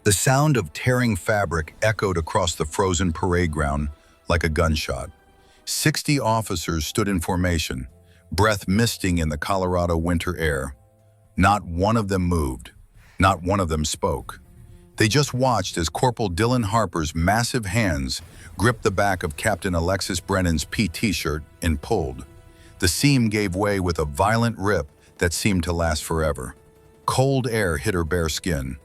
The sound of tearing fabric echoed across the frozen parade ground like a gunshot. 60 officers stood in formation, breath misting in the Colorado winter air. Not one of them moved. Not one of them spoke. They just watched as Corporal Dylan Harper's massive hands gripped the back of Captain Alexis Brennan's PT shirt and pulled. The seam gave way with a violent rip that seemed to last forever. Cold air hit her bare skin.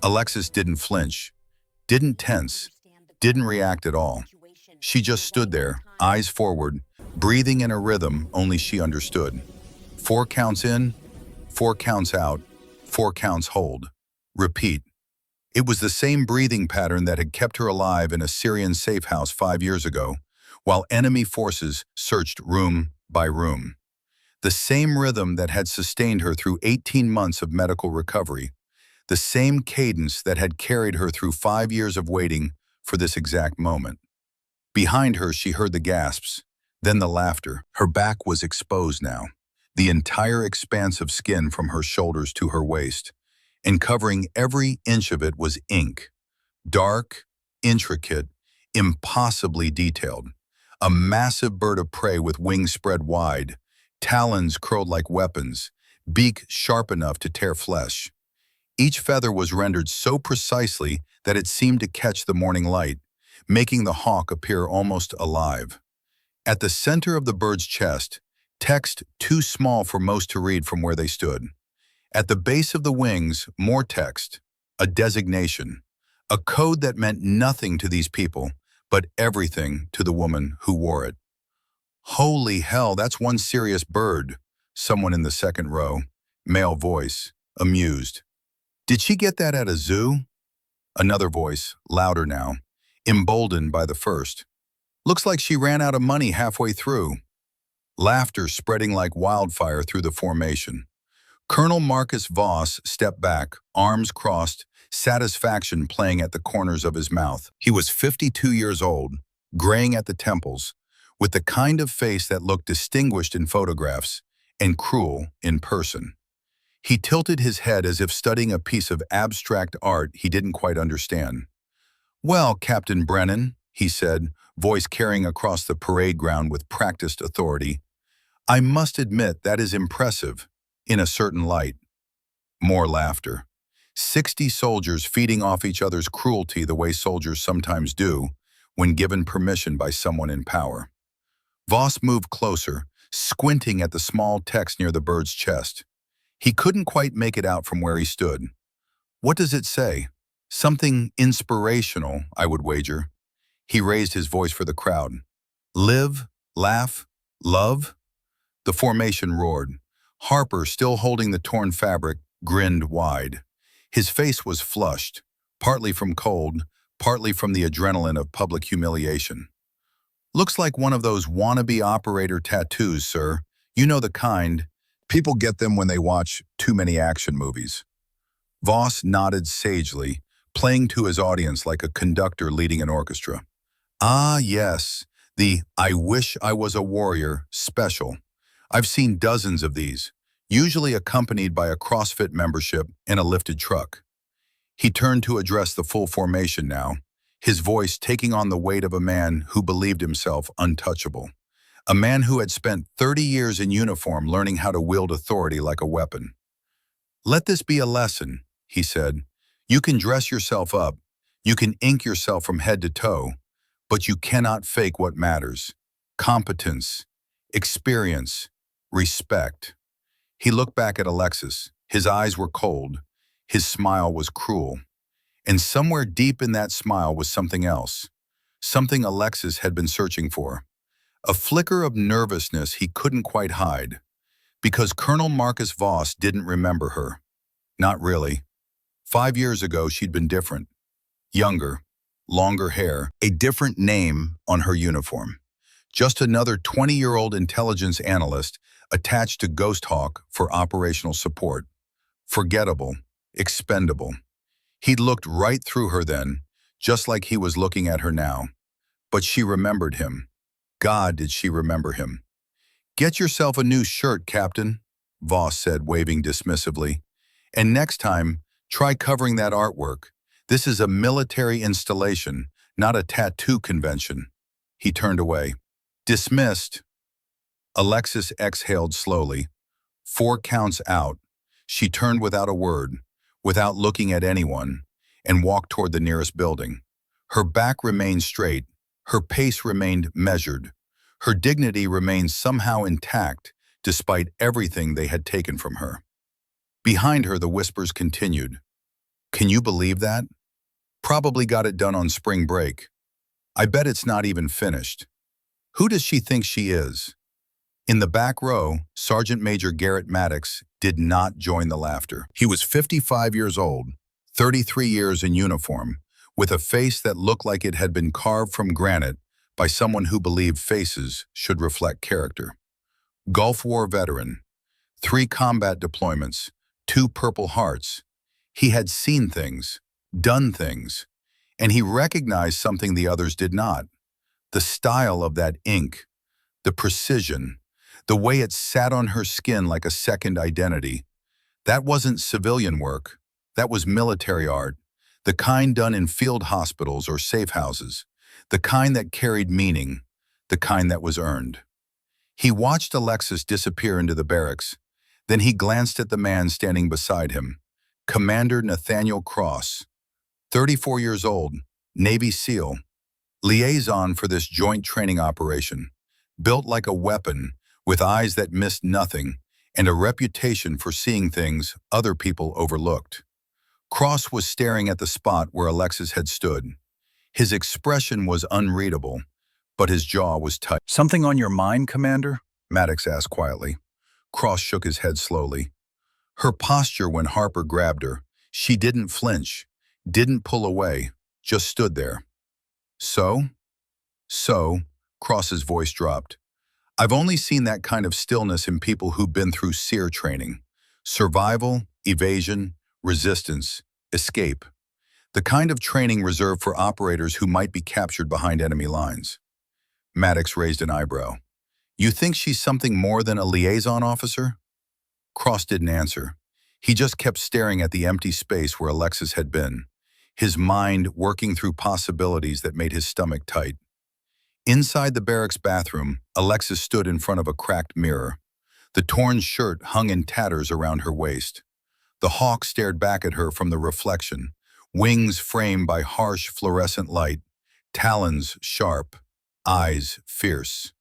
Alexis didn't flinch, didn't tense, didn't react at all. She just stood there, eyes forward, breathing in a rhythm only she understood. 4 counts in, 4 counts out, 4 counts hold. Repeat. It was the same breathing pattern that had kept her alive in a Syrian safe house 5 years ago, while enemy forces searched room by room. The same rhythm that had sustained her through 18 months of medical recovery. The same cadence that had carried her through 5 years of waiting for this exact moment. Behind her, she heard the gasps, then the laughter. Her back was exposed now, the entire expanse of skin from her shoulders to her waist, and covering every inch of it was ink. Dark, intricate, impossibly detailed. A massive bird of prey with wings spread wide, talons curled like weapons, beak sharp enough to tear flesh. Each feather was rendered so precisely that it seemed to catch the morning light, making the hawk appear almost alive. At the center of the bird's chest, text too small for most to read from where they stood. At the base of the wings, more text, a designation, a code that meant nothing to these people, but everything to the woman who wore it. Holy hell, that's one serious bird, someone in the second row, male voice, amused. Did she get that at a zoo? Another voice, louder now, emboldened by the first. Looks like she ran out of money halfway through. Laughter spreading like wildfire through the formation. Colonel Marcus Voss stepped back, arms crossed, satisfaction playing at the corners of his mouth. He was 52 years old, graying at the temples, with the kind of face that looked distinguished in photographs and cruel in person. He tilted his head as if studying a piece of abstract art he didn't quite understand. "Well, Captain Brennan," he said, voice carrying across the parade ground with practiced authority, "I must admit that is impressive, in a certain light." More laughter. 60 soldiers feeding off each other's cruelty the way soldiers sometimes do when given permission by someone in power. Voss moved closer, squinting at the small text near the bird's chest. He couldn't quite make it out from where he stood. What does it say? Something inspirational, I would wager. He raised his voice for the crowd. Live, laugh, love? The formation roared. Harper, still holding the torn fabric, grinned wide. His face was flushed, partly from cold, partly from the adrenaline of public humiliation. Looks like one of those wannabe operator tattoos, sir. You know the kind. People get them when they watch too many action movies. Voss nodded sagely, playing to his audience like a conductor leading an orchestra. Ah, yes, the "I wish I was a warrior" special. I've seen dozens of these, usually accompanied by a CrossFit membership and a lifted truck. He turned to address the full formation now, his voice taking on the weight of a man who believed himself untouchable. A man who had spent 30 years in uniform learning how to wield authority like a weapon. "Let this be a lesson," he said. "You can dress yourself up, you can ink yourself from head to toe, but you cannot fake what matters. Competence, experience, respect." He looked back at Alexis. His eyes were cold. His smile was cruel. And somewhere deep in that smile was something else. Something Alexis had been searching for. A flicker of nervousness he couldn't quite hide. Because Colonel Marcus Voss didn't remember her. Not really. 5 years ago, she'd been different. Younger, longer hair, a different name on her uniform. Just another 20-year-old intelligence analyst attached to Ghost Hawk for operational support. Forgettable, expendable. He'd looked right through her then, just like he was looking at her now. But she remembered him. God, did she remember him. "Get yourself a new shirt, Captain," Voss said, waving dismissively. "And next time, try covering that artwork. This is a military installation, not a tattoo convention." He turned away. "Dismissed." Alexis exhaled slowly. 4 counts out. She turned without a word, without looking at anyone, and walked toward the nearest building. Her back remained straight. Her pace remained measured. Her dignity remained somehow intact, despite everything they had taken from her. Behind her, the whispers continued. "Can you believe that? Probably got it done on spring break. I bet it's not even finished. Who does she think she is?" In the back row, Sergeant Major Garrett Maddox did not join the laughter. He was 55 years old, 33 years in uniform, with a face that looked like it had been carved from granite by someone who believed faces should reflect character. Gulf War veteran, 3 combat deployments, 2 Purple Hearts. He had seen things, done things, and he recognized something the others did not. The style of that ink, the precision, the way it sat on her skin like a second identity. That wasn't civilian work. That was military art, the kind done in field hospitals or safe houses, the kind that carried meaning, the kind that was earned. He watched Alexis disappear into the barracks. Then he glanced at the man standing beside him, Commander Nathaniel Cross, 34 years old, Navy SEAL, liaison for this joint training operation, built like a weapon, with eyes that missed nothing, and a reputation for seeing things other people overlooked. Cross was staring at the spot where Alexis had stood. His expression was unreadable, but his jaw was tight. "Something on your mind, Commander?" Maddox asked quietly. Cross shook his head slowly. Her posture when Harper grabbed her, she didn't flinch, didn't pull away, just stood there. So, Cross's voice dropped. "I've only seen that kind of stillness in people who've been through SEER training. Survival, evasion, resistance, escape. The kind of training reserved for operators who might be captured behind enemy lines." Maddox raised an eyebrow. "You think she's something more than a liaison officer?" Cross didn't answer. He just kept staring at the empty space where Alexis had been, his mind working through possibilities that made his stomach tight. Inside the barracks bathroom, Alexis stood in front of a cracked mirror. The torn shirt hung in tatters around her waist. The hawk stared back at her from the reflection, wings framed by harsh fluorescent light, talons sharp, eyes fierce.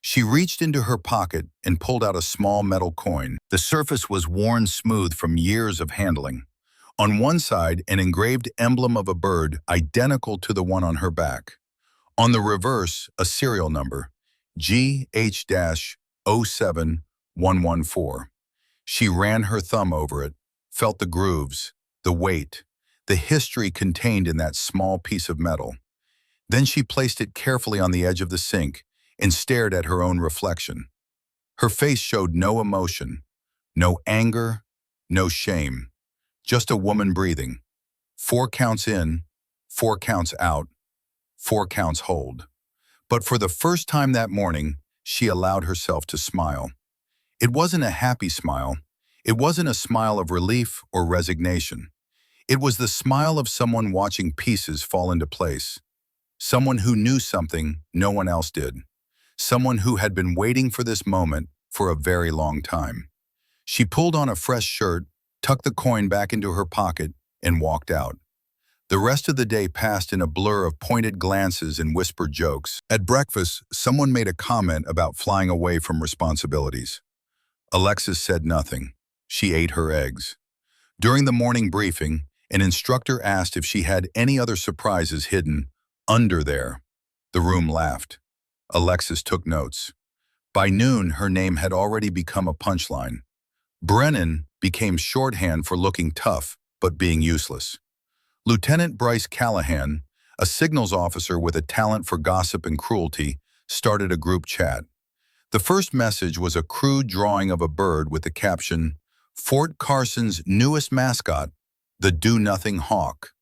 She reached into her pocket and pulled out a small metal coin. The surface was worn smooth from years of handling. On one side, an engraved emblem of a bird identical to the one on her back. On the reverse, a serial number, GH-07114. She ran her thumb over it, felt the grooves, the weight, the history contained in that small piece of metal. Then she placed it carefully on the edge of the sink and stared at her own reflection. Her face showed no emotion, no anger, no shame, just a woman breathing. 4 counts in, 4 counts out, 4 counts hold. But for the first time that morning, she allowed herself to smile. It wasn't a happy smile. It wasn't a smile of relief or resignation. It was the smile of someone watching pieces fall into place. Someone who knew something no one else did. Someone who had been waiting for this moment for a very long time. She pulled on a fresh shirt, tucked the coin back into her pocket, and walked out. The rest of the day passed in a blur of pointed glances and whispered jokes. At breakfast, someone made a comment about flying away from responsibilities. Alexis said nothing. She ate her eggs. During the morning briefing, an instructor asked if she had any other surprises hidden under there. The room laughed. Alexis took notes. By noon, her name had already become a punchline. Brennan became shorthand for looking tough but being useless. Lieutenant Bryce Callahan, a signals officer with a talent for gossip and cruelty, started a group chat. The first message was a crude drawing of a bird with the caption, "Fort Carson's newest mascot, the Do-Nothing Hawk."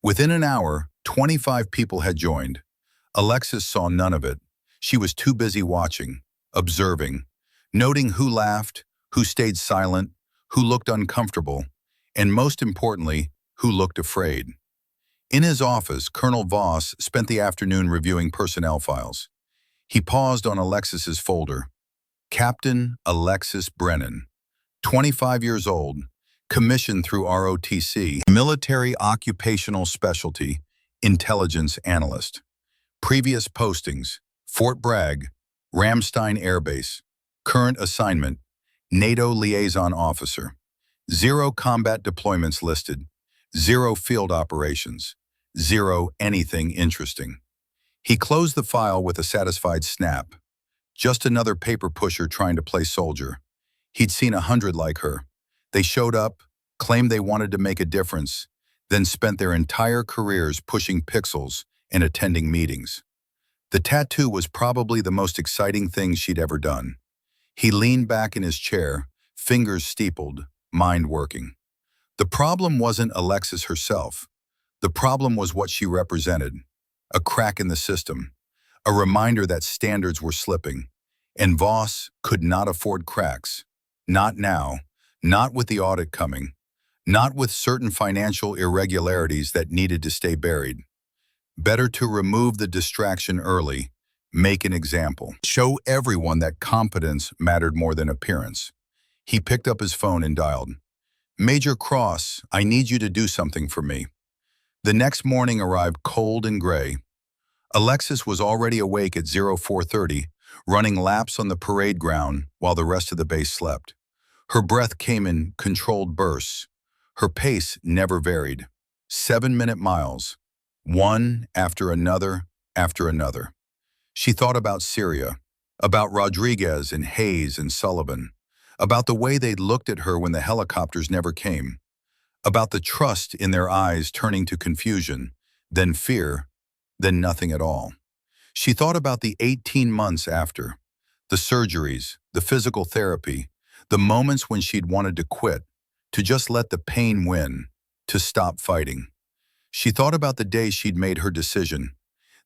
Within an hour, 25 people had joined. Alexis saw none of it. She was too busy watching, observing, noting who laughed, who stayed silent, who looked uncomfortable, and most importantly, who looked afraid. In his office, Colonel Voss spent the afternoon reviewing personnel files. He paused on Alexis's folder. Captain Alexis Brennan, 25 years old, commissioned through ROTC, Military Occupational Specialty, Intelligence Analyst. Previous postings: Fort Bragg, Ramstein Air Base. Current assignment: NATO Liaison Officer. 0 combat deployments listed. 0 field operations. 0 anything interesting. He closed the file with a satisfied snap. Just another paper pusher trying to play soldier. He'd seen 100 like her. They showed up, claimed they wanted to make a difference, then spent their entire careers pushing pixels and attending meetings. The tattoo was probably the most exciting thing she'd ever done. He leaned back in his chair, fingers steepled, mind working. The problem wasn't Alexis herself. The problem was what she represented. A crack in the system. A reminder that standards were slipping. And Voss could not afford cracks. Not now. Not with the audit coming. Not with certain financial irregularities that needed to stay buried. Better to remove the distraction early, make an example. Show everyone that competence mattered more than appearance. He picked up his phone and dialed. Major Cross, I need you to do something for me. The next morning arrived cold and gray. Alexis was already awake at 0430, running laps on the parade ground while the rest of the base slept. Her breath came in controlled bursts. Her pace never varied. 7-minute miles. One after another after another. She thought about Syria, about Rodriguez and Hayes and Sullivan, about the way they'd looked at her when the helicopters never came, about the trust in their eyes turning to confusion, then fear, then nothing at all. She thought about the 18 months after, the surgeries, the physical therapy, the moments when she'd wanted to quit, to just let the pain win, to stop fighting. She thought about the day she'd made her decision,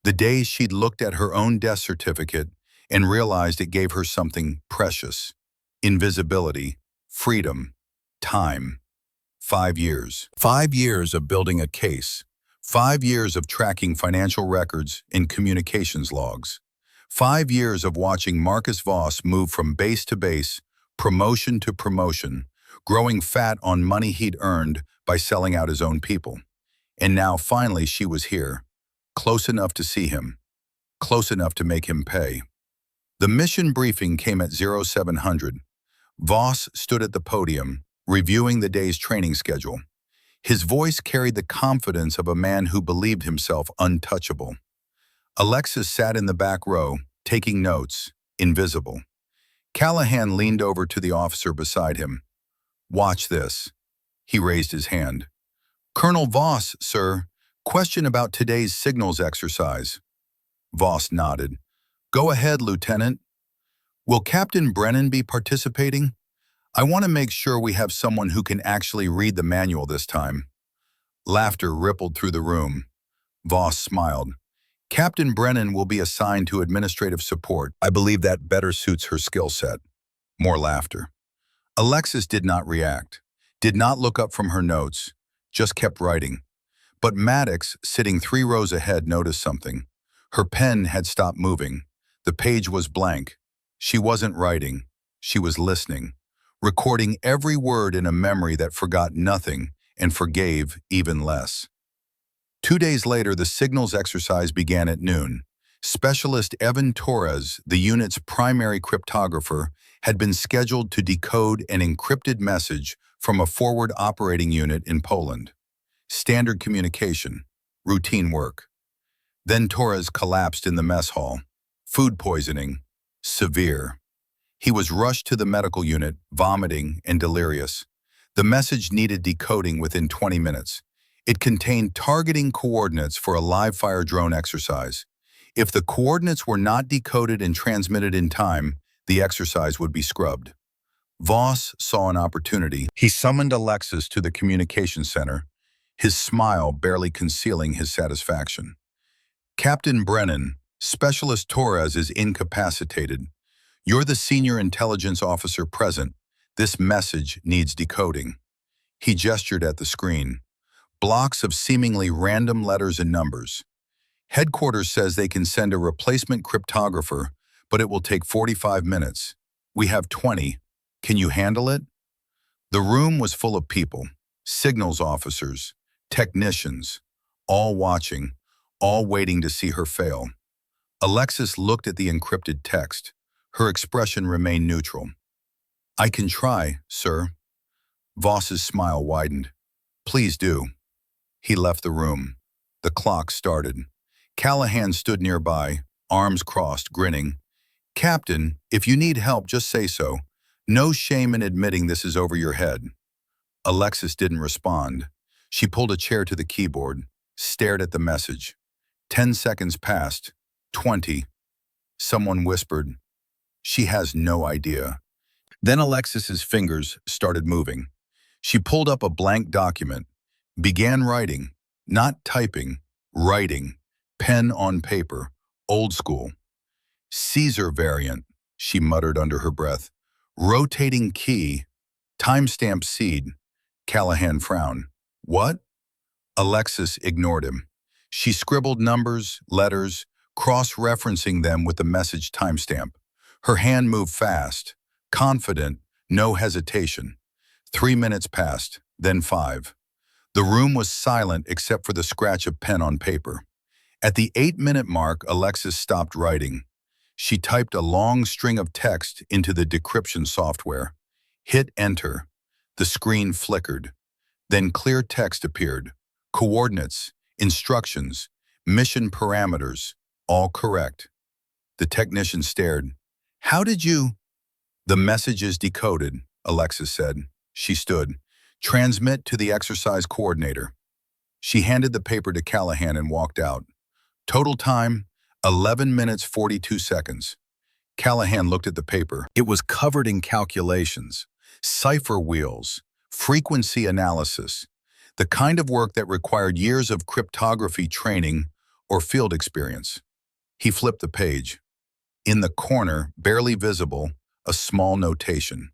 the day she'd looked at her own death certificate and realized it gave her something precious: invisibility, freedom, time. 5 years. 5 years of building a case. 5 years of tracking financial records and communications logs. 5 years of watching Marcus Voss move from base to base, promotion to promotion, growing fat on money he'd earned by selling out his own people. And now finally she was here, close enough to see him, close enough to make him pay. The mission briefing came at 0700. Voss stood at the podium, reviewing the day's training schedule. His voice carried the confidence of a man who believed himself untouchable. Alexis sat in the back row, taking notes, invisible. Callahan leaned over to the officer beside him. "Watch this." He raised his hand. "Colonel Voss, sir. Question about today's signals exercise." Voss nodded. "Go ahead, Lieutenant. Will Captain Brennan be participating? I want to make sure we have someone who can actually read the manual this time." Laughter rippled through the room. Voss smiled. "Captain Brennan will be assigned to administrative support. I believe that better suits her skill set." More laughter. Alexis did not react, did not look up from her notes, just kept writing. But Maddox, sitting 3 rows ahead, noticed something. Her pen had stopped moving. The page was blank. She wasn't writing. She was listening, recording every word in a memory that forgot nothing and forgave even less. 2 days later, the signals exercise began at noon. Specialist Evan Torres, the unit's primary cryptographer, had been scheduled to decode an encrypted message from a forward operating unit in Poland. Standard communication, routine work. Then Torres collapsed in the mess hall. Food poisoning, severe. He was rushed to the medical unit, vomiting and delirious. The message needed decoding within 20 minutes. It contained targeting coordinates for a live-fire drone exercise. If the coordinates were not decoded and transmitted in time, the exercise would be scrubbed. Voss saw an opportunity. He summoned Alexis to the communications center, his smile barely concealing his satisfaction. "Captain Brennan, Specialist Torres is incapacitated. You're the senior intelligence officer present. This message needs decoding." He gestured at the screen. blocks of seemingly random letters and numbers. Headquarters says they can send a replacement cryptographer, but it will take 45 minutes. We have 20. Can you handle it? The room was full of people, signals officers, technicians, all watching, all waiting to see her fail. Alexis looked at the encrypted text. Her expression remained neutral. I can try, sir. Voss's smile widened. Please do. He left the room. The clock started. Callahan stood nearby, arms crossed, grinning. Captain, if you need help, just say so. No shame in admitting this is over your head. Alexis didn't respond. She pulled a chair to the keyboard, stared at the message. 10 seconds passed. 20. Someone whispered, "She has no idea." Then Alexis's fingers started moving. She pulled up a blank document, began writing, not typing, writing, pen on paper, old school. Caesar variant, she muttered under her breath. Rotating key, timestamp seed. Callahan frowned. What? Alexis ignored him. She scribbled numbers, letters, cross-referencing them with the message timestamp. Her hand moved fast, confident, no hesitation. 3 minutes passed, then 5. The room was silent except for the scratch of pen on paper. At the 8-minute mark, Alexis stopped writing. She typed a long string of text into the decryption software. Hit enter. The screen flickered. Then clear text appeared. Coordinates, instructions, mission parameters, all correct. The technician stared. How did you? The message is decoded, Alexis said. She stood. Transmit to the exercise coordinator. She handed the paper to Callahan and walked out. Total time, 11 minutes 42 seconds. Callahan looked at the paper. It was covered in calculations, cipher wheels, frequency analysis, the kind of work that required years of cryptography training or field experience. He flipped the page. In the corner, barely visible, a small notation.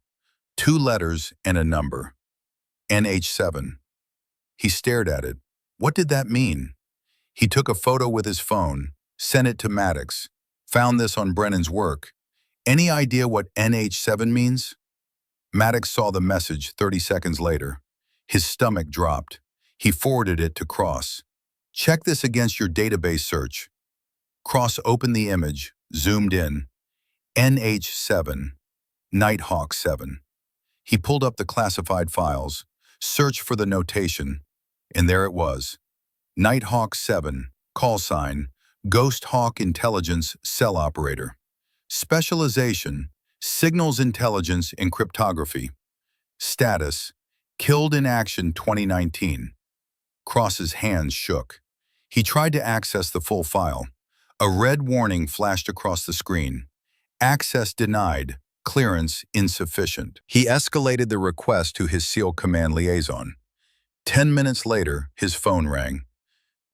2 letters and a number. NH7. He stared at it. What did that mean? He took a photo with his phone, sent it to Maddox, found this on Brennan's work. Any idea what NH7 means? Maddox saw the message 30 seconds later. His stomach dropped. He forwarded it to Cross. Check this against your database search. Cross opened the image, zoomed in. NH7, Nighthawk 7. He pulled up the classified files, searched for the notation, and there it was. Nighthawk 7, call sign, Ghost Hawk Intelligence Cell Operator. Specialization, Signals Intelligence and Cryptography. Status, Killed in Action 2019. Cross's hands shook. He tried to access the full file. A red warning flashed across the screen. Access denied, clearance insufficient. He escalated the request to his SEAL Command liaison. 10 minutes later, his phone rang.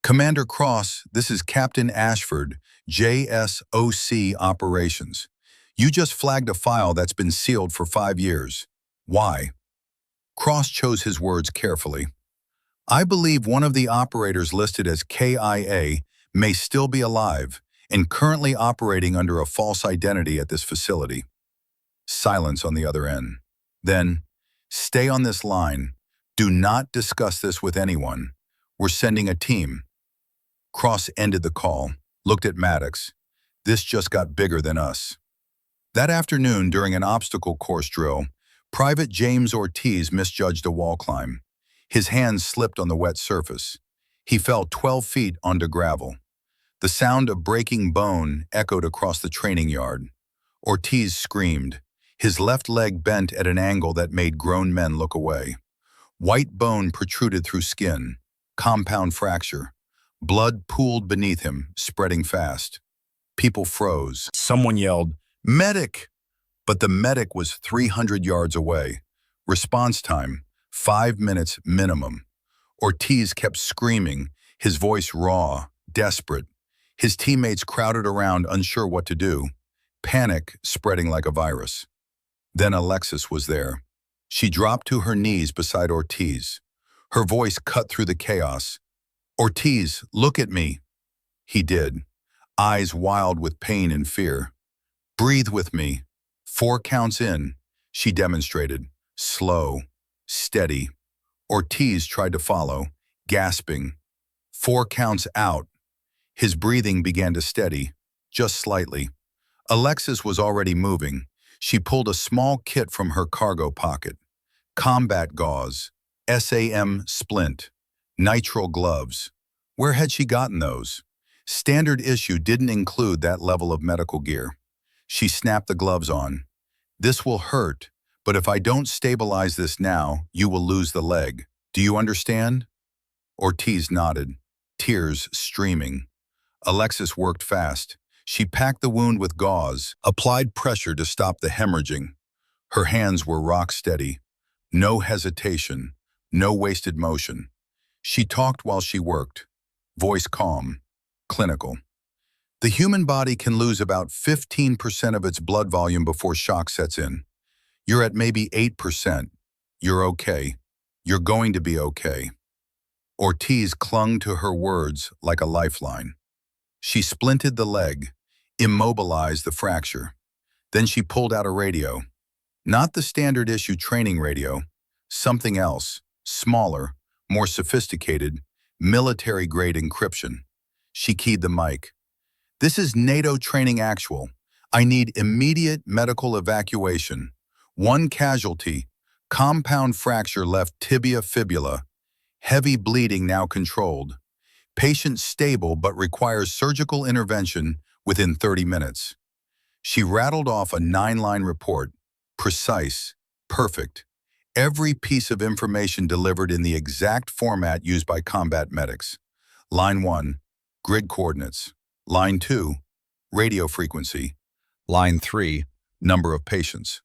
Commander Cross, this is Captain Ashford, JSOC Operations. You just flagged a file that's been sealed for 5 years. Why? Cross chose his words carefully. I believe one of the operators listed as KIA may still be alive and currently operating under a false identity at this facility. Silence on the other end. Then, stay on this line. Do not discuss this with anyone. We're sending a team. Cross ended the call, looked at Maddox. This just got bigger than us. That afternoon, during an obstacle course drill, Private James Ortiz misjudged a wall climb. His hands slipped on the wet surface. He fell 12 feet onto gravel. The sound of breaking bone echoed across the training yard. Ortiz screamed. His left leg bent at an angle that made grown men look away. White bone protruded through skin. Compound fracture. Blood pooled beneath him, spreading fast. People froze. Someone yelled, "Medic!" But the medic was 300 yards away. Response time, 5 minutes minimum. Ortiz kept screaming, his voice raw, desperate. His teammates crowded around, unsure what to do. Panic spreading like a virus. Then Alexis was there. She dropped to her knees beside Ortiz. Her voice cut through the chaos. "Ortiz, look at me." He did, eyes wild with pain and fear. "Breathe with me." 4 counts in, she demonstrated. Slow, steady. Ortiz tried to follow, gasping. 4 counts out. His breathing began to steady, just slightly. Alexis was already moving. She pulled a small kit from her cargo pocket. Combat gauze, SAM splint, nitrile gloves. Where had she gotten those? Standard issue didn't include that level of medical gear. She snapped the gloves on. "This will hurt, but if I don't stabilize this now, you will lose the leg. Do you understand?" Ortiz nodded, tears streaming. Alexis worked fast. She packed the wound with gauze, applied pressure to stop the hemorrhaging. Her hands were rock steady. No hesitation, no wasted motion. She talked while she worked, voice calm, clinical. The human body can lose about 15% of its blood volume before shock sets in. You're at maybe 8%. You're okay. You're going to be okay. Ortiz clung to her words like a lifeline. She splinted the leg, immobilized the fracture. Then she pulled out a radio. Not the standard issue training radio, something else, smaller, more sophisticated, military-grade encryption. She keyed the mic. "This is NATO training actual. I need immediate medical evacuation. 1 casualty, compound fracture left tibia fibula. Heavy bleeding now controlled. Patient stable but requires surgical intervention within 30 minutes. She rattled off a 9-line report, precise, perfect. Every piece of information delivered in the exact format used by combat medics. Line 1, grid coordinates. Line 2, radio frequency. Line 3, number of patients.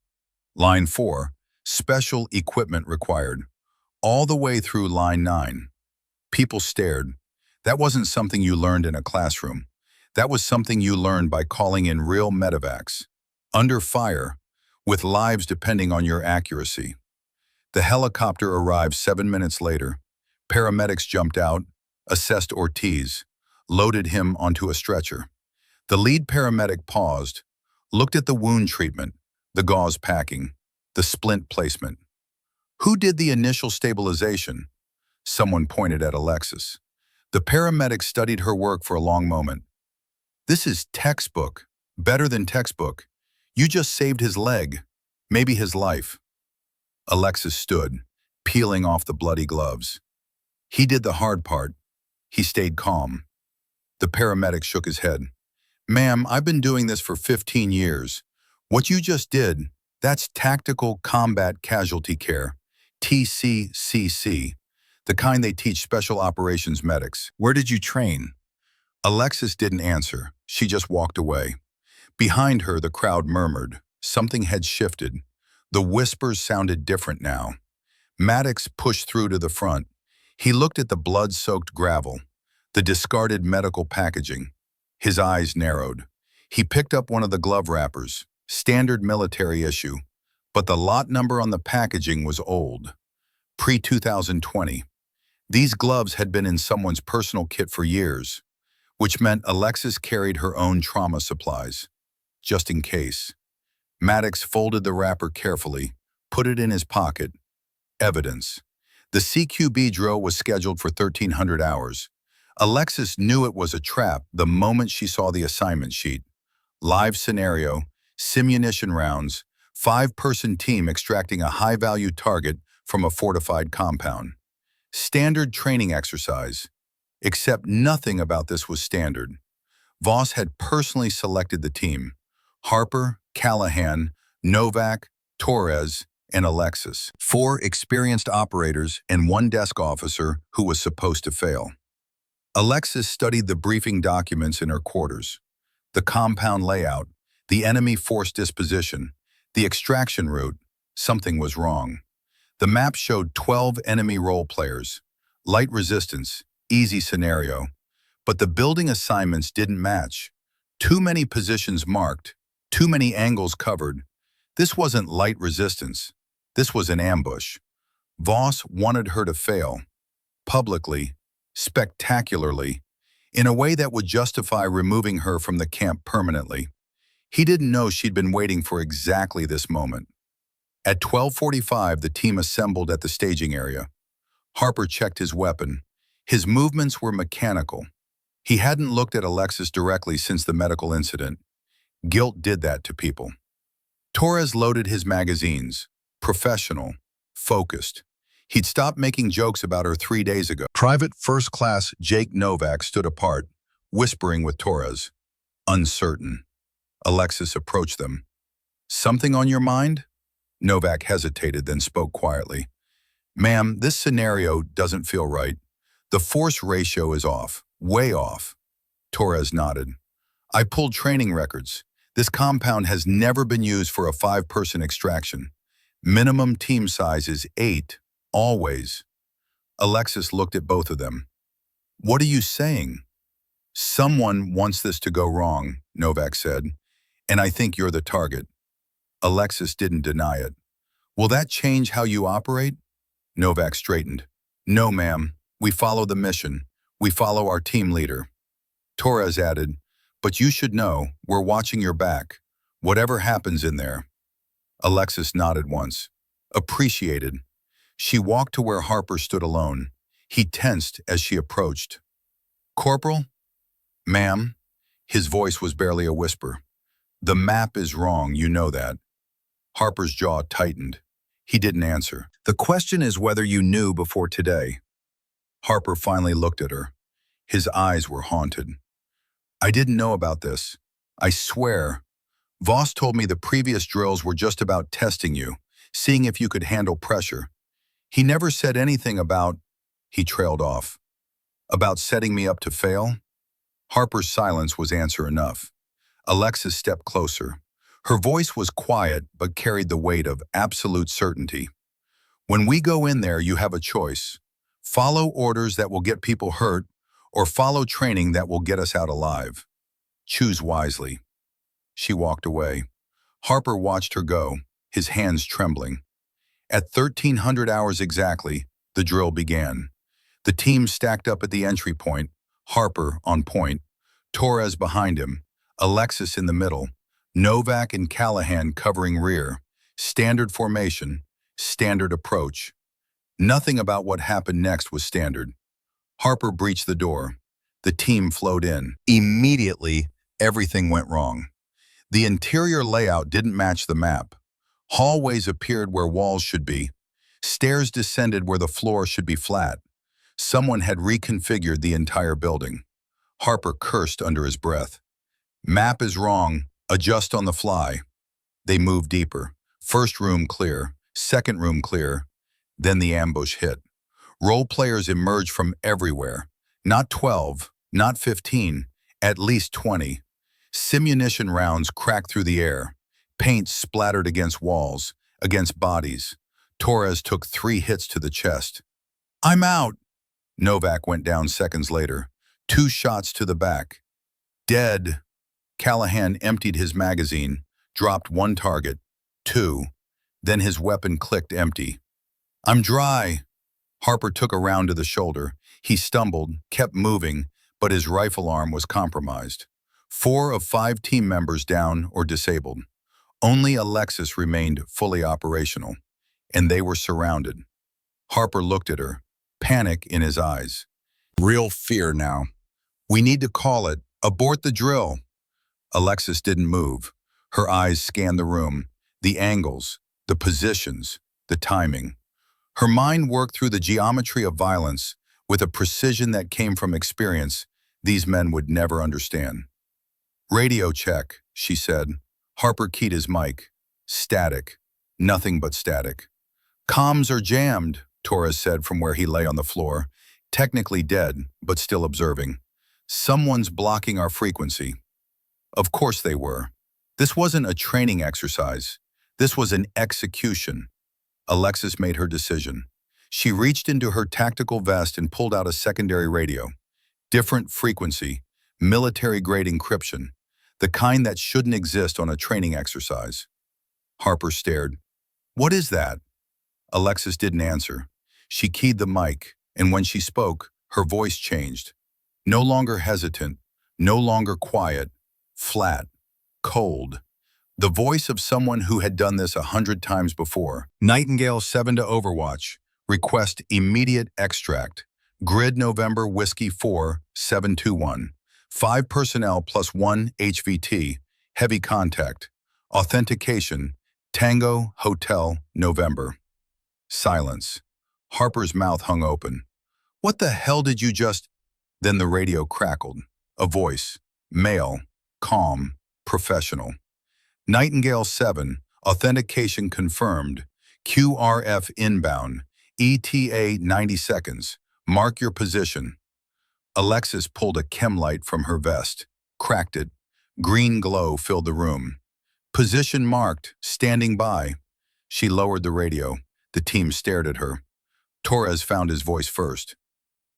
Line 4, special equipment required. All the way through line 9. People stared. That wasn't something you learned in a classroom. That was something you learned by calling in real medevacs. Under fire, with lives depending on your accuracy. The helicopter arrived 7 minutes later. Paramedics jumped out, assessed Ortiz, loaded him onto a stretcher. The lead paramedic paused, looked at the wound treatment, the gauze packing, the splint placement. "Who did the initial stabilization?" Someone pointed at Alexis. The paramedic studied her work for a long moment. "This is textbook, better than textbook. You just saved his leg, maybe his life." Alexis stood, peeling off the bloody gloves. "He did the hard part." He stayed calm. The paramedic shook his head. "Ma'am, I've been doing this for 15 years. What you just did, that's tactical combat casualty care, TCCC, the kind they teach special operations medics. Where did you train?" Alexis didn't answer. She just walked away. Behind her, the crowd murmured. Something had shifted. The whispers sounded different now. Maddox pushed through to the front. He looked at the blood-soaked gravel, the discarded medical packaging. His eyes narrowed. He picked up one of the glove wrappers, standard military issue, but the lot number on the packaging was old, pre-2020. These gloves had been in someone's personal kit for years, which meant Alexis carried her own trauma supplies, just in case. Maddox folded the wrapper carefully, put it in his pocket. Evidence. The CQB drill was scheduled for 1,300 hours. Alexis knew it was a trap the moment she saw the assignment sheet. Live scenario, simunition rounds, 5-person team extracting a high-value target from a fortified compound. Standard training exercise. Except nothing about this was standard. Voss had personally selected the team. Harper, Callahan, Novak, Torres, and Alexis. 4 experienced operators and 1 desk officer who was supposed to fail. Alexis studied the briefing documents in her quarters. The compound layout, the enemy force disposition, the extraction route. Something was wrong. The map showed 12 enemy role players. Light resistance, easy scenario. But the building assignments didn't match. Too many positions marked, too many angles covered. This wasn't light resistance. This was an ambush. Voss wanted her to fail. publicly, spectacularly, in a way that would justify removing her from the camp permanently. He didn't know she'd been waiting for exactly this moment. At 12:45, the team assembled at the staging area. Harper checked his weapon. His movements were mechanical. He hadn't looked at Alexis directly since the medical incident. Guilt did that to people. Torres loaded his magazines. Professional. Focused. He'd stopped making jokes about her 3 days ago. Private First Class Jake Novak stood apart, whispering with Torres. Uncertain. Alexis approached them. Something on your mind? Novak hesitated, then spoke quietly. Ma'am, this scenario doesn't feel right. The force ratio is off. Way off. Torres nodded. I pulled training records. This compound has never been used for a 5-person extraction. Minimum team size is 8. Always. Alexis looked at both of them. What are you saying? Someone wants this to go wrong, Novak said, and I think you're the target. Alexis didn't deny it. Will that change how you operate? Novak straightened. No, ma'am. We follow the mission. We follow our team leader. Torres added, but you should know, we're watching your back. Whatever happens in there. Alexis nodded once. Appreciated. She walked to where Harper stood alone. He tensed as she approached. Corporal? Ma'am? His voice was barely a whisper. The map is wrong, you know that. Harper's jaw tightened. He didn't answer. The question is whether you knew before today. Harper finally looked at her. His eyes were haunted. I didn't know about this. I swear. Voss told me the previous drills were just about testing you, seeing if you could handle pressure. He never said anything about, he trailed off, about setting me up to fail. Harper's silence was answer enough. Alexis stepped closer. Her voice was quiet but carried the weight of absolute certainty. When we go in there, you have a choice. Follow orders that will get people hurt, or follow training that will get us out alive. Choose wisely. She walked away. Harper watched her go, his hands trembling. At 1300 hours exactly, the drill began. The team stacked up at the entry point, Harper on point, Torres behind him, Alexis in the middle, Novak and Callahan covering rear. Standard formation, standard approach. Nothing about what happened next was standard. Harper breached the door. The team flowed in. Immediately, everything went wrong. The interior layout didn't match the map. Hallways appeared where walls should be. Stairs descended where the floor should be flat. Someone had reconfigured the entire building. Harper cursed under his breath. Map is wrong. Adjust on the fly. They moved deeper. First room clear. Second room clear. Then the ambush hit. Role players emerged from everywhere. Not 12, not 15, at least 20. Simunition rounds cracked through the air. Paint splattered against walls, against bodies. Torres took 3 hits to the chest. I'm out. Novak went down seconds later. 2 shots to the back. Dead. Callahan emptied his magazine, dropped 1 target, 2. Then his weapon clicked empty. I'm dry. Harper took a round to the shoulder. He stumbled, kept moving, but his rifle arm was compromised. 4 of 5 team members down or disabled. Only Alexis remained fully operational, and they were surrounded. Harper looked at her, panic in his eyes. Real fear now. We need to call it. Abort the drill. Alexis didn't move. Her eyes scanned the room, the angles, the positions, the timing. Her mind worked through the geometry of violence with a precision that came from experience these men would never understand. Radio check, she said. Harper keyed his mic. Static. Nothing but static. Comms are jammed, Torres said from where he lay on the floor, technically dead, but still observing. Someone's blocking our frequency. Of course they were. This wasn't a training exercise. This was an execution. Alexis made her decision. She reached into her tactical vest and pulled out a secondary radio. Different frequency, military-grade encryption, the kind that shouldn't exist on a training exercise. Harper stared. What is that? Alexis didn't answer. She keyed the mic. And when she spoke, her voice changed. No longer hesitant, no longer quiet, flat, cold. The voice of someone who had done this 100 times before. Nightingale 7 to Overwatch. Request immediate extract. Grid November Whiskey 4 721. 5 personnel plus 1 HVT. Heavy contact. Authentication. Tango Hotel November. Silence. Harper's mouth hung open. What the hell did you just... Then the radio crackled. A voice. Male. Calm. Professional. Nightingale 7, authentication confirmed. QRF inbound. ETA 90 seconds. Mark your position. Alexis pulled a chem light from her vest, cracked it. Green glow filled the room. Position marked, standing by. She lowered the radio. The team stared at her. Torres found his voice first.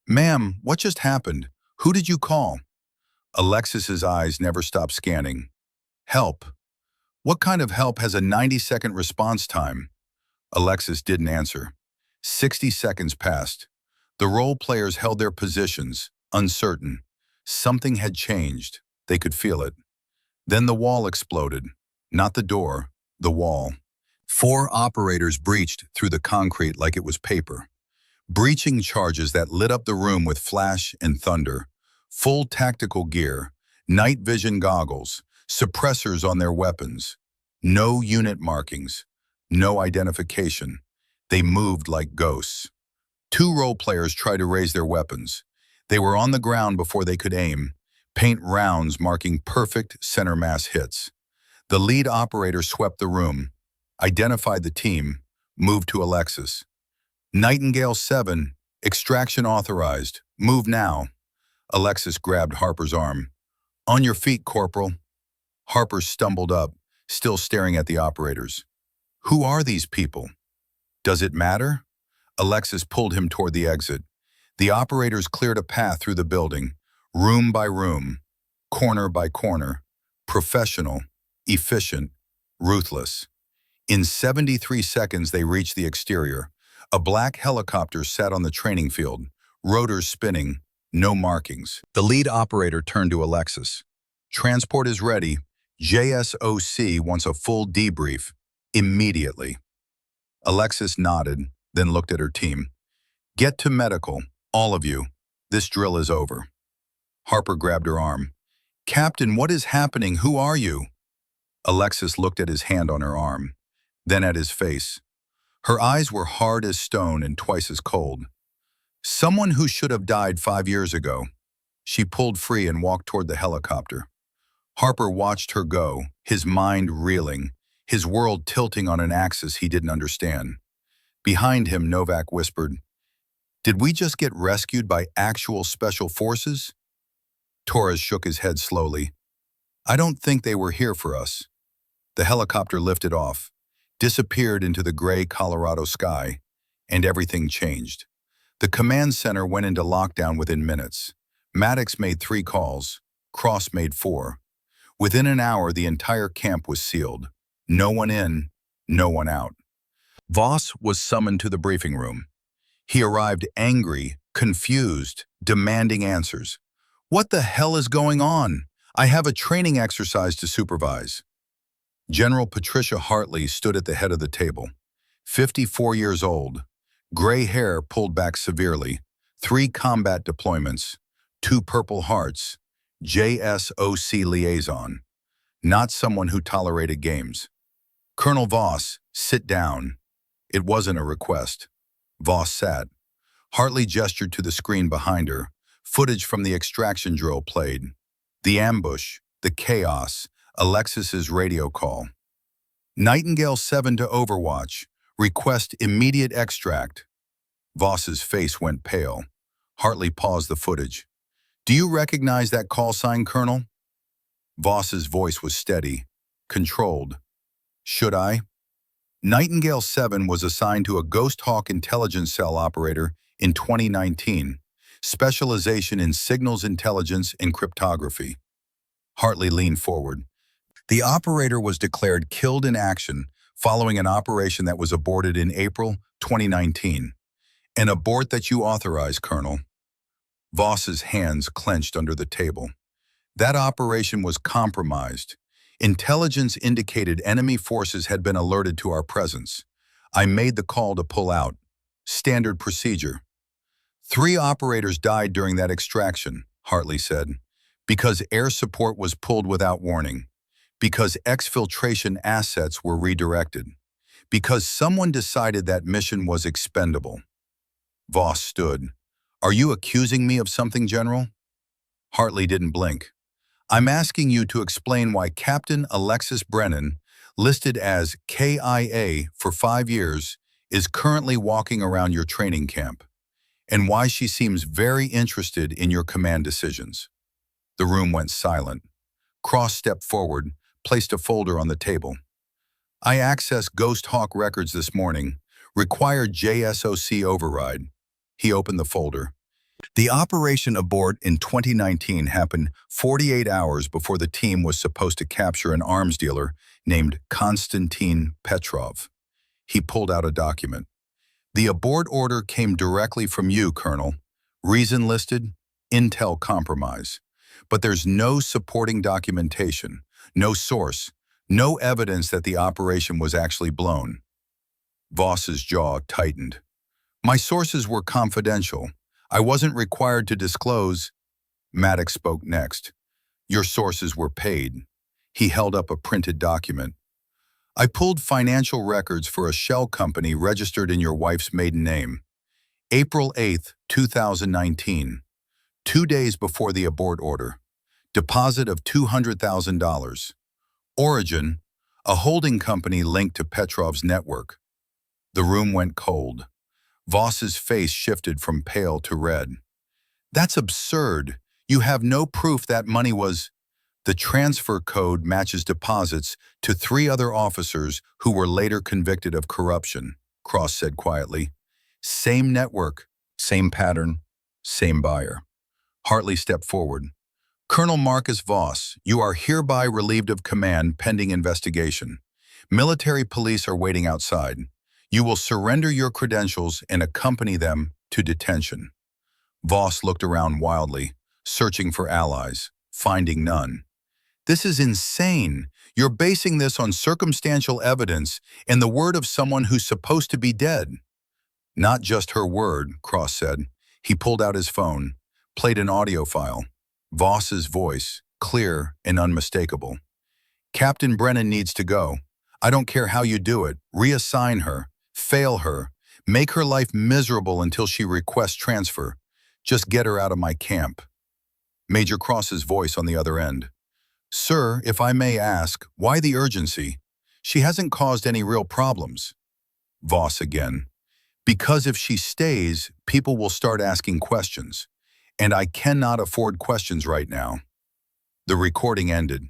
Ma'am, what just happened? Who did you call? Alexis's eyes never stopped scanning. Help. What kind of help has a 90-second response time? Alexis didn't answer. 60 seconds passed. The role players held their positions, uncertain. Something had changed. They could feel it. Then the wall exploded. Not the door, the wall. 4 operators breached through the concrete like it was paper. Breaching charges that lit up the room with flash and thunder. Full tactical gear, night vision goggles, suppressors on their weapons. No unit markings, no identification. They moved like ghosts. 2 role players tried to raise their weapons. They were on the ground before they could aim, paint rounds marking perfect center mass hits. The lead operator swept the room, identified the team, moved to Alexis. Nightingale 7, extraction authorized. Move now. Alexis grabbed Harper's arm. On your feet, Corporal. Harper stumbled up, still staring at the operators. Who are these people? Does it matter? Alexis pulled him toward the exit. The operators cleared a path through the building, room by room, corner by corner, professional, efficient, ruthless. In 73 seconds, they reached the exterior. A black helicopter sat on the training field, rotors spinning, no markings. The lead operator turned to Alexis. Transport is ready. JSOC wants a full debrief. Immediately. Alexis nodded, then looked at her team. Get to medical, all of you. This drill is over. Harper grabbed her arm. Captain, what is happening? Who are you? Alexis looked at his hand on her arm, then at his face. Her eyes were hard as stone and twice as cold. Someone who should have died 5 years ago. She pulled free and walked toward the helicopter. Harper watched her go, his mind reeling, his world tilting on an axis he didn't understand. Behind him, Novak whispered, Did we just get rescued by actual special forces? Torres shook his head slowly. I don't think they were here for us. The helicopter lifted off, disappeared into the gray Colorado sky, and everything changed. The command center went into lockdown within minutes. Maddox made 3 calls. Cross made 4. Within an hour, the entire camp was sealed. No one in, no one out. Voss was summoned to the briefing room. He arrived angry, confused, demanding answers. What the hell is going on? I have a training exercise to supervise. General Patricia Hartley stood at the head of the table. 54 years old, gray hair pulled back severely, 3 combat deployments, 2 Purple Hearts, JSOC liaison, not someone who tolerated games. Colonel Voss, sit down. It wasn't a request. Voss sat. Hartley gestured to the screen behind her. Footage from the extraction drill played. The ambush, the chaos, Alexis's radio call. Nightingale 7 to Overwatch. Request immediate extract. Voss's face went pale. Hartley paused the footage. Do you recognize that call sign, Colonel? Voss's voice was steady, controlled. Should I? Nightingale 7 was assigned to a Ghost Hawk intelligence cell operator in 2019, specialization in signals intelligence and cryptography. Hartley leaned forward. The operator was declared killed in action following an operation that was aborted in April 2019. An abort that you authorize, Colonel. Voss's hands clenched under the table. That operation was compromised. Intelligence indicated enemy forces had been alerted to our presence. I made the call to pull out. Standard procedure. 3 operators died during that extraction, Hartley said, because air support was pulled without warning, because exfiltration assets were redirected, because someone decided that mission was expendable. Voss stood. Are you accusing me of something, General? Hartley didn't blink. I'm asking you to explain why Captain Alexis Brennan, listed as KIA for 5 years, is currently walking around your training camp, and why she seems very interested in your command decisions. The room went silent. Cross stepped forward, placed a folder on the table. I accessed Ghost Hawk records this morning, required JSOC override. He opened the folder. The operation abort in 2019 happened 48 hours before the team was supposed to capture an arms dealer named Konstantin Petrov. He pulled out a document. The abort order came directly from you, Colonel. Reason listed, intel compromise. But there's no supporting documentation, no source, no evidence that the operation was actually blown. Voss's jaw tightened. My sources were confidential. I wasn't required to disclose. Maddox spoke next. Your sources were paid. He held up a printed document. I pulled financial records for a shell company registered in your wife's maiden name. April 8, 2019. 2 days before the abort order. Deposit of $200,000. Origin, a holding company linked to Petrov's network. The room went cold. Voss's face shifted from pale to red. That's absurd. You have no proof that money was... The transfer code matches deposits to 3 other officers who were later convicted of corruption, Cross said quietly. Same network, same pattern, same buyer. Hartley stepped forward. Colonel Marcus Voss, you are hereby relieved of command pending investigation. Military police are waiting outside. You will surrender your credentials and accompany them to detention. Voss looked around wildly, searching for allies, finding none. This is insane. You're basing this on circumstantial evidence and the word of someone who's supposed to be dead. Not just her word, Cross said. He pulled out his phone, played an audio file. Voss's voice, clear and unmistakable. Captain Brennan needs to go. I don't care how you do it. Reassign her. Fail her. Make her life miserable until she requests transfer. Just get her out of my camp. Major Cross's voice on the other end. Sir, if I may ask, why the urgency? She hasn't caused any real problems. Voss again. Because if she stays, people will start asking questions. And I cannot afford questions right now. The recording ended.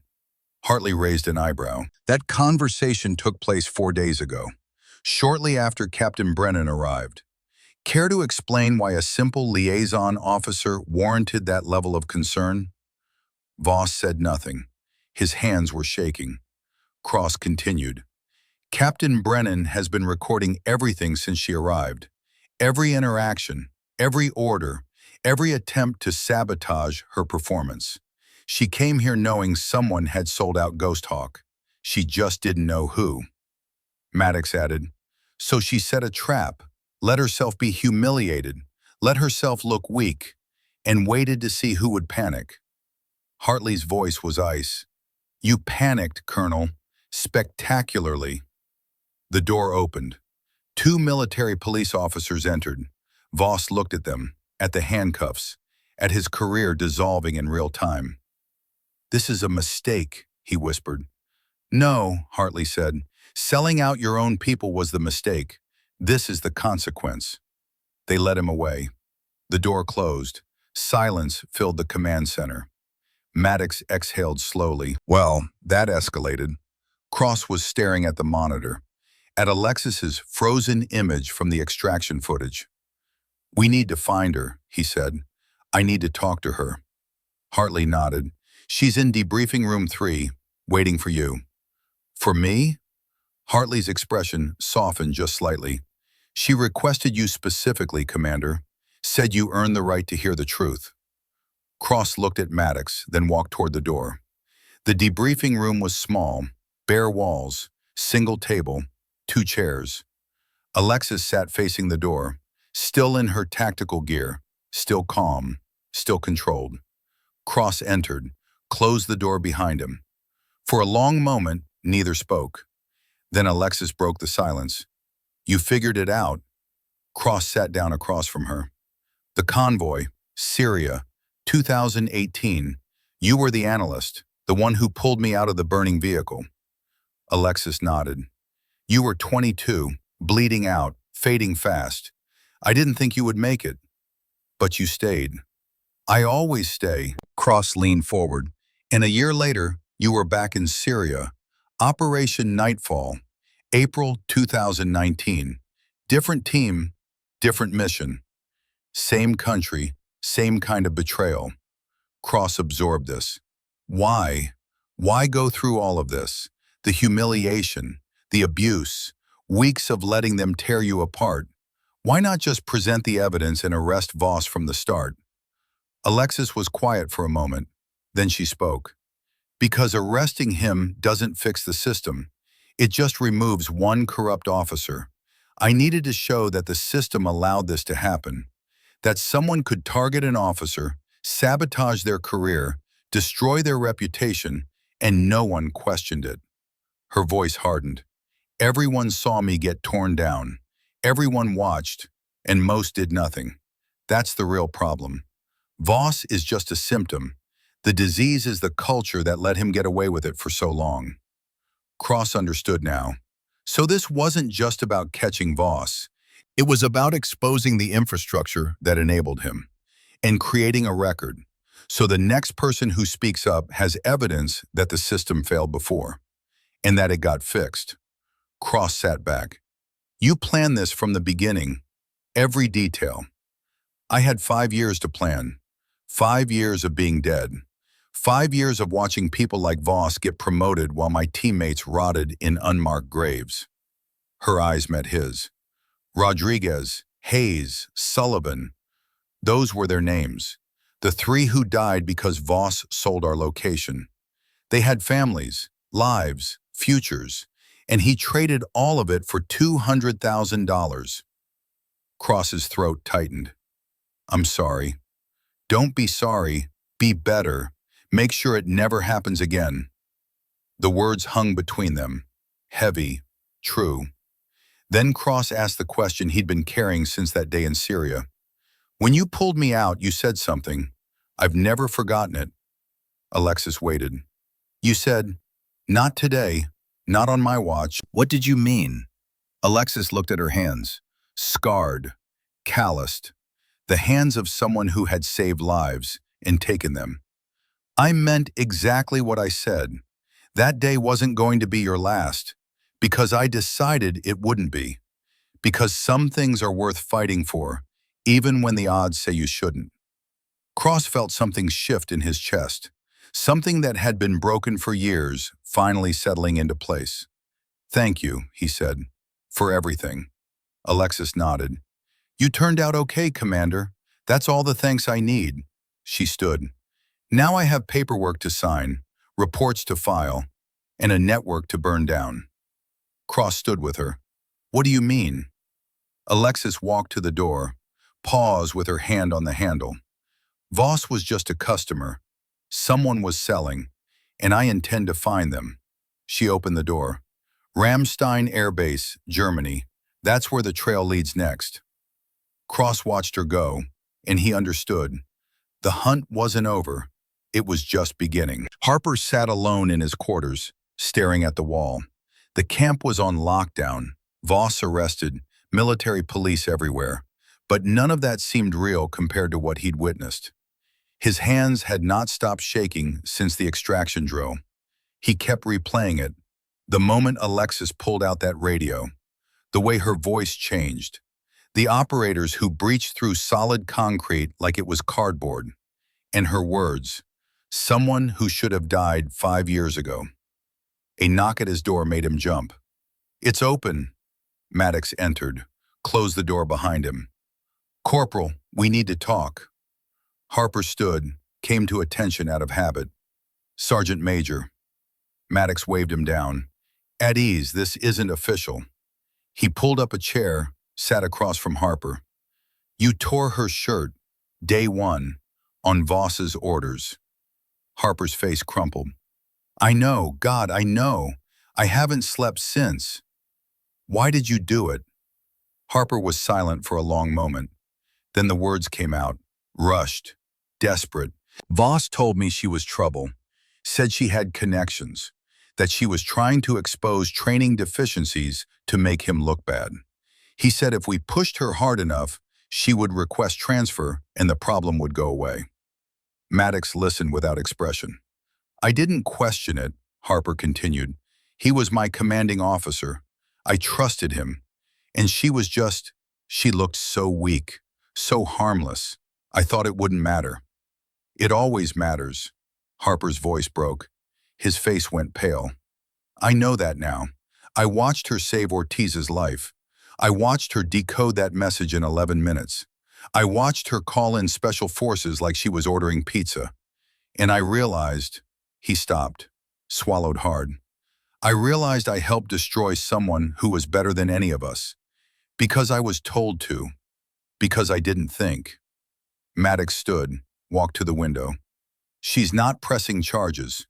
Hartley raised an eyebrow. That conversation took place 4 days ago, shortly after Captain Brennan arrived. Care to explain why a simple liaison officer warranted that level of concern? Voss said nothing. His hands were shaking. Cross continued. Captain Brennan has been recording everything since she arrived. Every interaction, every order, every attempt to sabotage her performance. She came here knowing someone had sold out Ghost Hawk. She just didn't know who. Maddox added, so she set a trap, let herself be humiliated, let herself look weak, and waited to see who would panic. Hartley's voice was ice. You panicked, Colonel, spectacularly. The door opened. 2 military police officers entered. Voss looked at them, at the handcuffs, at his career dissolving in real time. This is a mistake, he whispered. No, Hartley said. Selling out your own people was the mistake. This is the consequence. They led him away. The door closed. Silence filled the command center. Maddox exhaled slowly. Well, that escalated. Cross was staring at the monitor, at Alexis's frozen image from the extraction footage. We need to find her, he said. I need to talk to her. Hartley nodded. She's in debriefing room 3, waiting for you. For me? Hartley's expression softened just slightly. She requested you specifically, Commander. Said you earned the right to hear the truth. Cross looked at Maddox, then walked toward the door. The debriefing room was small, bare walls, single table, 2 chairs. Alexis sat facing the door, still in her tactical gear, still calm, still controlled. Cross entered, closed the door behind him. For a long moment, neither spoke. Then Alexis broke the silence. You figured it out. Cross sat down across from her. The convoy, Syria, 2018. You were the analyst, the one who pulled me out of the burning vehicle. Alexis nodded. You were 22, bleeding out, fading fast. I didn't think you would make it. But you stayed. I always stay. Cross leaned forward. And a year later, you were back in Syria. Operation Nightfall, April 2019. Different team, different mission. Same country, same kind of betrayal. Cross absorbed this. Why? Why go through all of this? The humiliation, the abuse, weeks of letting them tear you apart. Why not just present the evidence and arrest Voss from the start? Alexis was quiet for a moment. Then she spoke. Because arresting him doesn't fix the system. It just removes one corrupt officer. I needed to show that the system allowed this to happen. That someone could target an officer, sabotage their career, destroy their reputation, and no one questioned it. Her voice hardened. Everyone saw me get torn down. Everyone watched, and most did nothing. That's the real problem. Voss is just a symptom. The disease is the culture that let him get away with it for so long. Cross understood now. So this wasn't just about catching Voss. It was about exposing the infrastructure that enabled him and creating a record, so the next person who speaks up has evidence that the system failed before and that it got fixed. Cross sat back. You planned this from the beginning, every detail. I had 5 years to plan, 5 years of being dead, 5 years of watching people like Voss get promoted while my teammates rotted in unmarked graves. Her eyes met his. Rodriguez, Hayes, Sullivan, those were their names. The 3 who died because Voss sold our location. They had families, lives, futures, and he traded all of it for $200,000. Cross's throat tightened. I'm sorry. Don't be sorry, be better. Make sure it never happens again. The words hung between them, heavy, true. Then Cross asked the question he'd been carrying since that day in Syria. When you pulled me out, you said something. I've never forgotten it. Alexis waited. You said, not today, not on my watch. What did you mean? Alexis looked at her hands, scarred, calloused, the hands of someone who had saved lives and taken them. I meant exactly what I said. That day wasn't going to be your last, because I decided it wouldn't be. Because some things are worth fighting for, even when the odds say you shouldn't. Cross felt something shift in his chest, something that had been broken for years, finally settling into place. Thank you, he said, for everything. Alexis nodded. You turned out okay, Commander. That's all the thanks I need. She stood. Now I have paperwork to sign, reports to file, and a network to burn down. Cross stood with her. What do you mean? Alexis walked to the door, paused with her hand on the handle. Voss was just a customer. Someone was selling, and I intend to find them. She opened the door. Ramstein Air Base, Germany. That's where the trail leads next. Cross watched her go, and he understood. The hunt wasn't over. It was just beginning. Harper sat alone in his quarters, staring at the wall. The camp was on lockdown, Voss arrested, military police everywhere. But none of that seemed real compared to what he'd witnessed. His hands had not stopped shaking since the extraction drill. He kept replaying it. The moment Alexis pulled out that radio, the way her voice changed, the operators who breached through solid concrete like it was cardboard, and her words, someone who should have died 5 years ago. A knock at his door made him jump. It's open. Maddox entered, closed the door behind him. "Corporal, we need to talk." Harper stood, came to attention out of habit. "Sergeant Major." Maddox waved him down. "At ease, this isn't official." He pulled up a chair, sat across from Harper. "You tore her shirt, day one, on Voss's orders." Harper's face crumpled. "I know, God, I know. I haven't slept since." "Why did you do it?" Harper was silent for a long moment. Then the words came out, rushed, desperate. "Voss told me she was trouble, said she had connections, that she was trying to expose training deficiencies to make him look bad. He said if we pushed her hard enough, she would request transfer and the problem would go away." Maddox listened without expression. "I didn't question it," Harper continued. "He was my commanding officer. I trusted him. And she looked so weak, so harmless. I thought it wouldn't matter." "It always matters." Harper's voice broke. His face went pale. "I know that now. I watched her save Ortiz's life. I watched her decode that message in 11 minutes. I watched her call in special forces like she was ordering pizza. And I realized," he stopped, swallowed hard. "I realized I helped destroy someone who was better than any of us. Because I was told to. Because I didn't think." Maddox stood, walked to the window. "She's not pressing charges."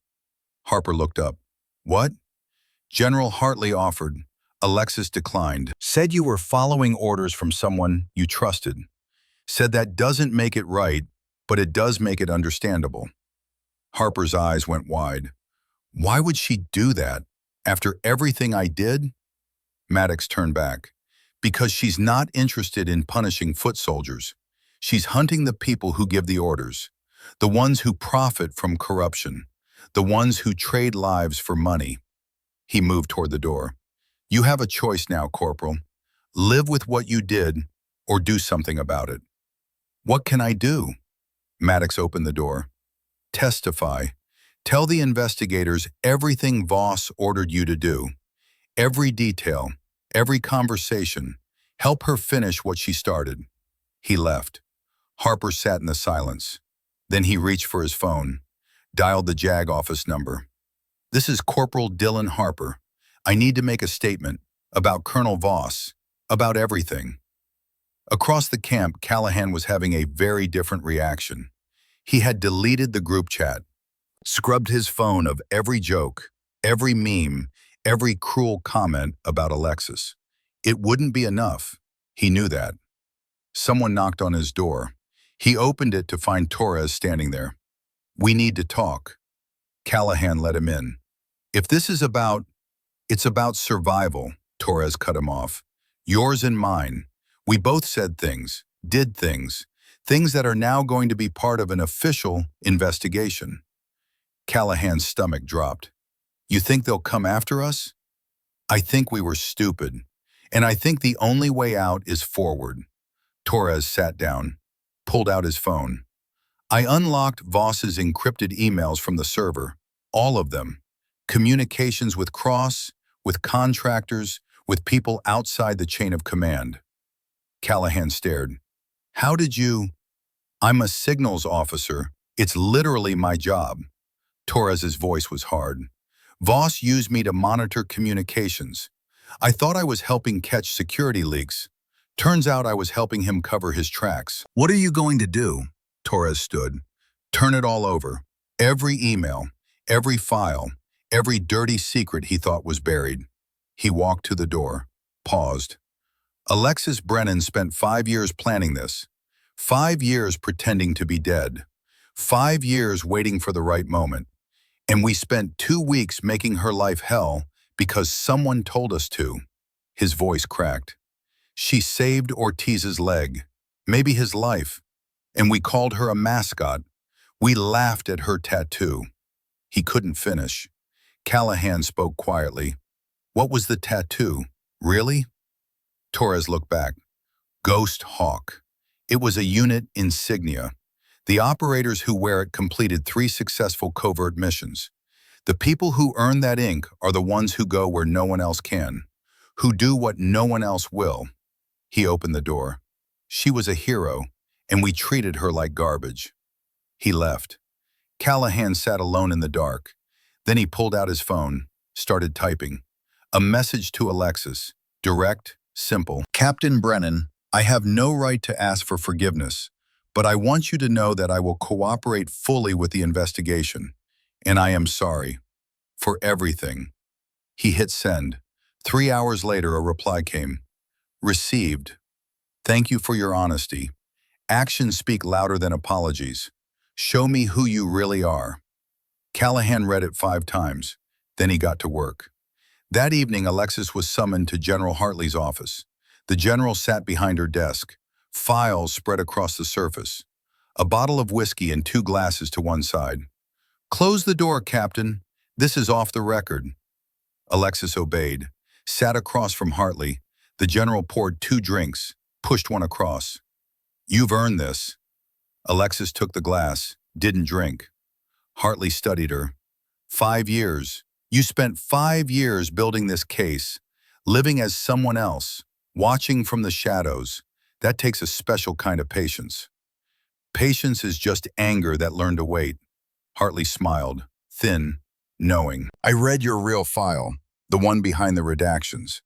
Harper looked up. "What?" "General Hartley offered. Alexis declined. Said you were following orders from someone you trusted. Said that doesn't make it right, but it does make it understandable." Harper's eyes went wide. "Why would she do that? After everything I did?" Maddox turned back. "Because she's not interested in punishing foot soldiers. She's hunting the people who give the orders, the ones who profit from corruption, the ones who trade lives for money." He moved toward the door. "You have a choice now, Corporal. Live with what you did or do something about it." "What can I do?" Maddox opened the door. "Testify. Tell the investigators everything Voss ordered you to do. Every detail, every conversation. Help her finish what she started." He left. Harper sat in the silence. Then he reached for his phone, dialed the JAG office number. "This is Corporal Dylan Harper. I need to make a statement about Colonel Voss, about everything." Across the camp, Callahan was having a very different reaction. He had deleted the group chat, scrubbed his phone of every joke, every meme, every cruel comment about Alexis. It wouldn't be enough. He knew that. Someone knocked on his door. He opened it to find Torres standing there. "We need to talk." Callahan let him in. "If this is it's about survival," Torres cut him off. "Yours and mine. We both said things, did things that are now going to be part of an official investigation." Callahan's stomach dropped. "You think they'll come after us?" "I think we were stupid. And I think the only way out is forward." Torres sat down, pulled out his phone. "I unlocked Voss's encrypted emails from the server, all of them. Communications with Cross, with contractors, with people outside the chain of command." Callahan stared. "How did you—" "I'm a signals officer. It's literally my job." Torres's voice was hard. "Voss used me to monitor communications. I thought I was helping catch security leaks. Turns out I was helping him cover his tracks." "What are you going to do?" Torres stood. "Turn it all over. Every email, every file, every dirty secret he thought was buried." He walked to the door, paused. "Alexis Brennan spent 5 years planning this. 5 years pretending to be dead. 5 years waiting for the right moment. And we spent 2 weeks making her life hell because someone told us to." His voice cracked. "She saved Ortiz's leg, maybe his life. And we called her a mascot. We laughed at her tattoo." He couldn't finish. Callahan spoke quietly. "What was the tattoo? Really?" Torres looked back. "Ghost Hawk. It was a unit insignia. The operators who wear it completed 3 successful covert missions. The people who earn that ink are the ones who go where no one else can, who do what no one else will." He opened the door. She was a hero, and we treated her like garbage. He left. Callahan sat alone in the dark. Then he pulled out his phone, started typing. A message to Alexis, direct, simple. Captain Brennan, I have no right to ask for forgiveness, but I want you to know that I will cooperate fully with the investigation, and I am sorry for everything. He hit send. 3 hours later, a reply came. Received. Thank you for your honesty. Actions speak louder than apologies. Show me who you really are. Callahan read it 5 times. Then he got to work. That evening, Alexis was summoned to General Hartley's office. The general sat behind her desk, files spread across the surface, a bottle of whiskey and 2 glasses to one side. Close the door, Captain. This is off the record. Alexis obeyed, sat across from Hartley. The general poured 2 drinks, pushed one across. You've earned this. Alexis took the glass, didn't drink. Hartley studied her. 5 years. You spent 5 years building this case, living as someone else, watching from the shadows. That takes a special kind of patience. Patience is just anger that learned to wait. Hartley smiled, thin, knowing. I read your real file, the one behind the redactions.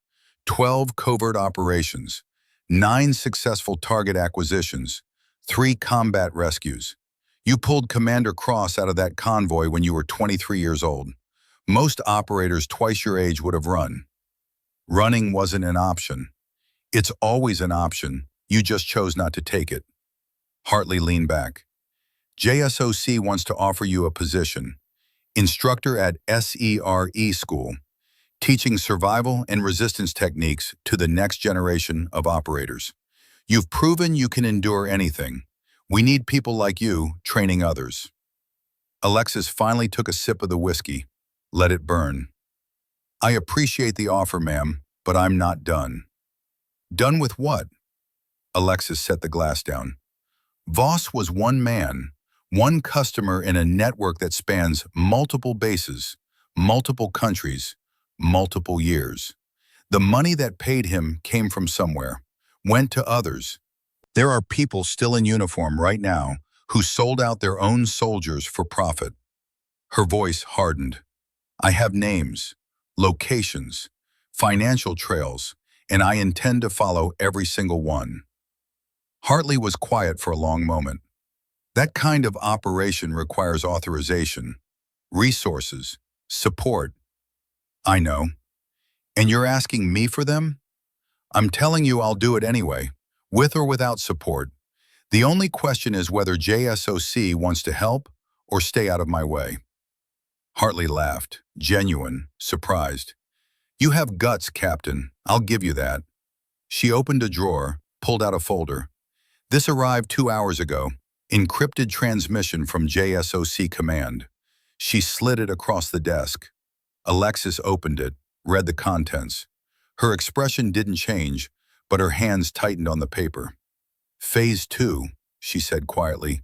12 covert operations, 9 successful target acquisitions, 3 combat rescues. You pulled Commander Cross out of that convoy when you were 23 years old. Most operators twice your age would have run. Running wasn't an option. It's always an option. You just chose not to take it. Hartley leaned back. JSOC wants to offer you a position. Instructor at SERE school, teaching survival and resistance techniques to the next generation of operators. You've proven you can endure anything. We need people like you training others. Alexis finally took a sip of the whiskey. Let it burn. I appreciate the offer, ma'am, but I'm not done. Done with what? Alexis set the glass down. Voss was one man, one customer in a network that spans multiple bases, multiple countries, multiple years. The money that paid him came from somewhere, went to others. There are people still in uniform right now who sold out their own soldiers for profit. Her voice hardened. I have names, locations, financial trails, and I intend to follow every single one. Hartley was quiet for a long moment. That kind of operation requires authorization, resources, support. I know. And you're asking me for them? I'm telling you I'll do it anyway, with or without support. The only question is whether JSOC wants to help or stay out of my way. Hartley laughed, genuine, surprised. You have guts, Captain. I'll give you that. She opened a drawer, pulled out a folder. This arrived 2 hours ago. Encrypted transmission from JSOC command. She slid it across the desk. Alexis opened it, read the contents. Her expression didn't change, but her hands tightened on the paper. Phase 2, she said quietly.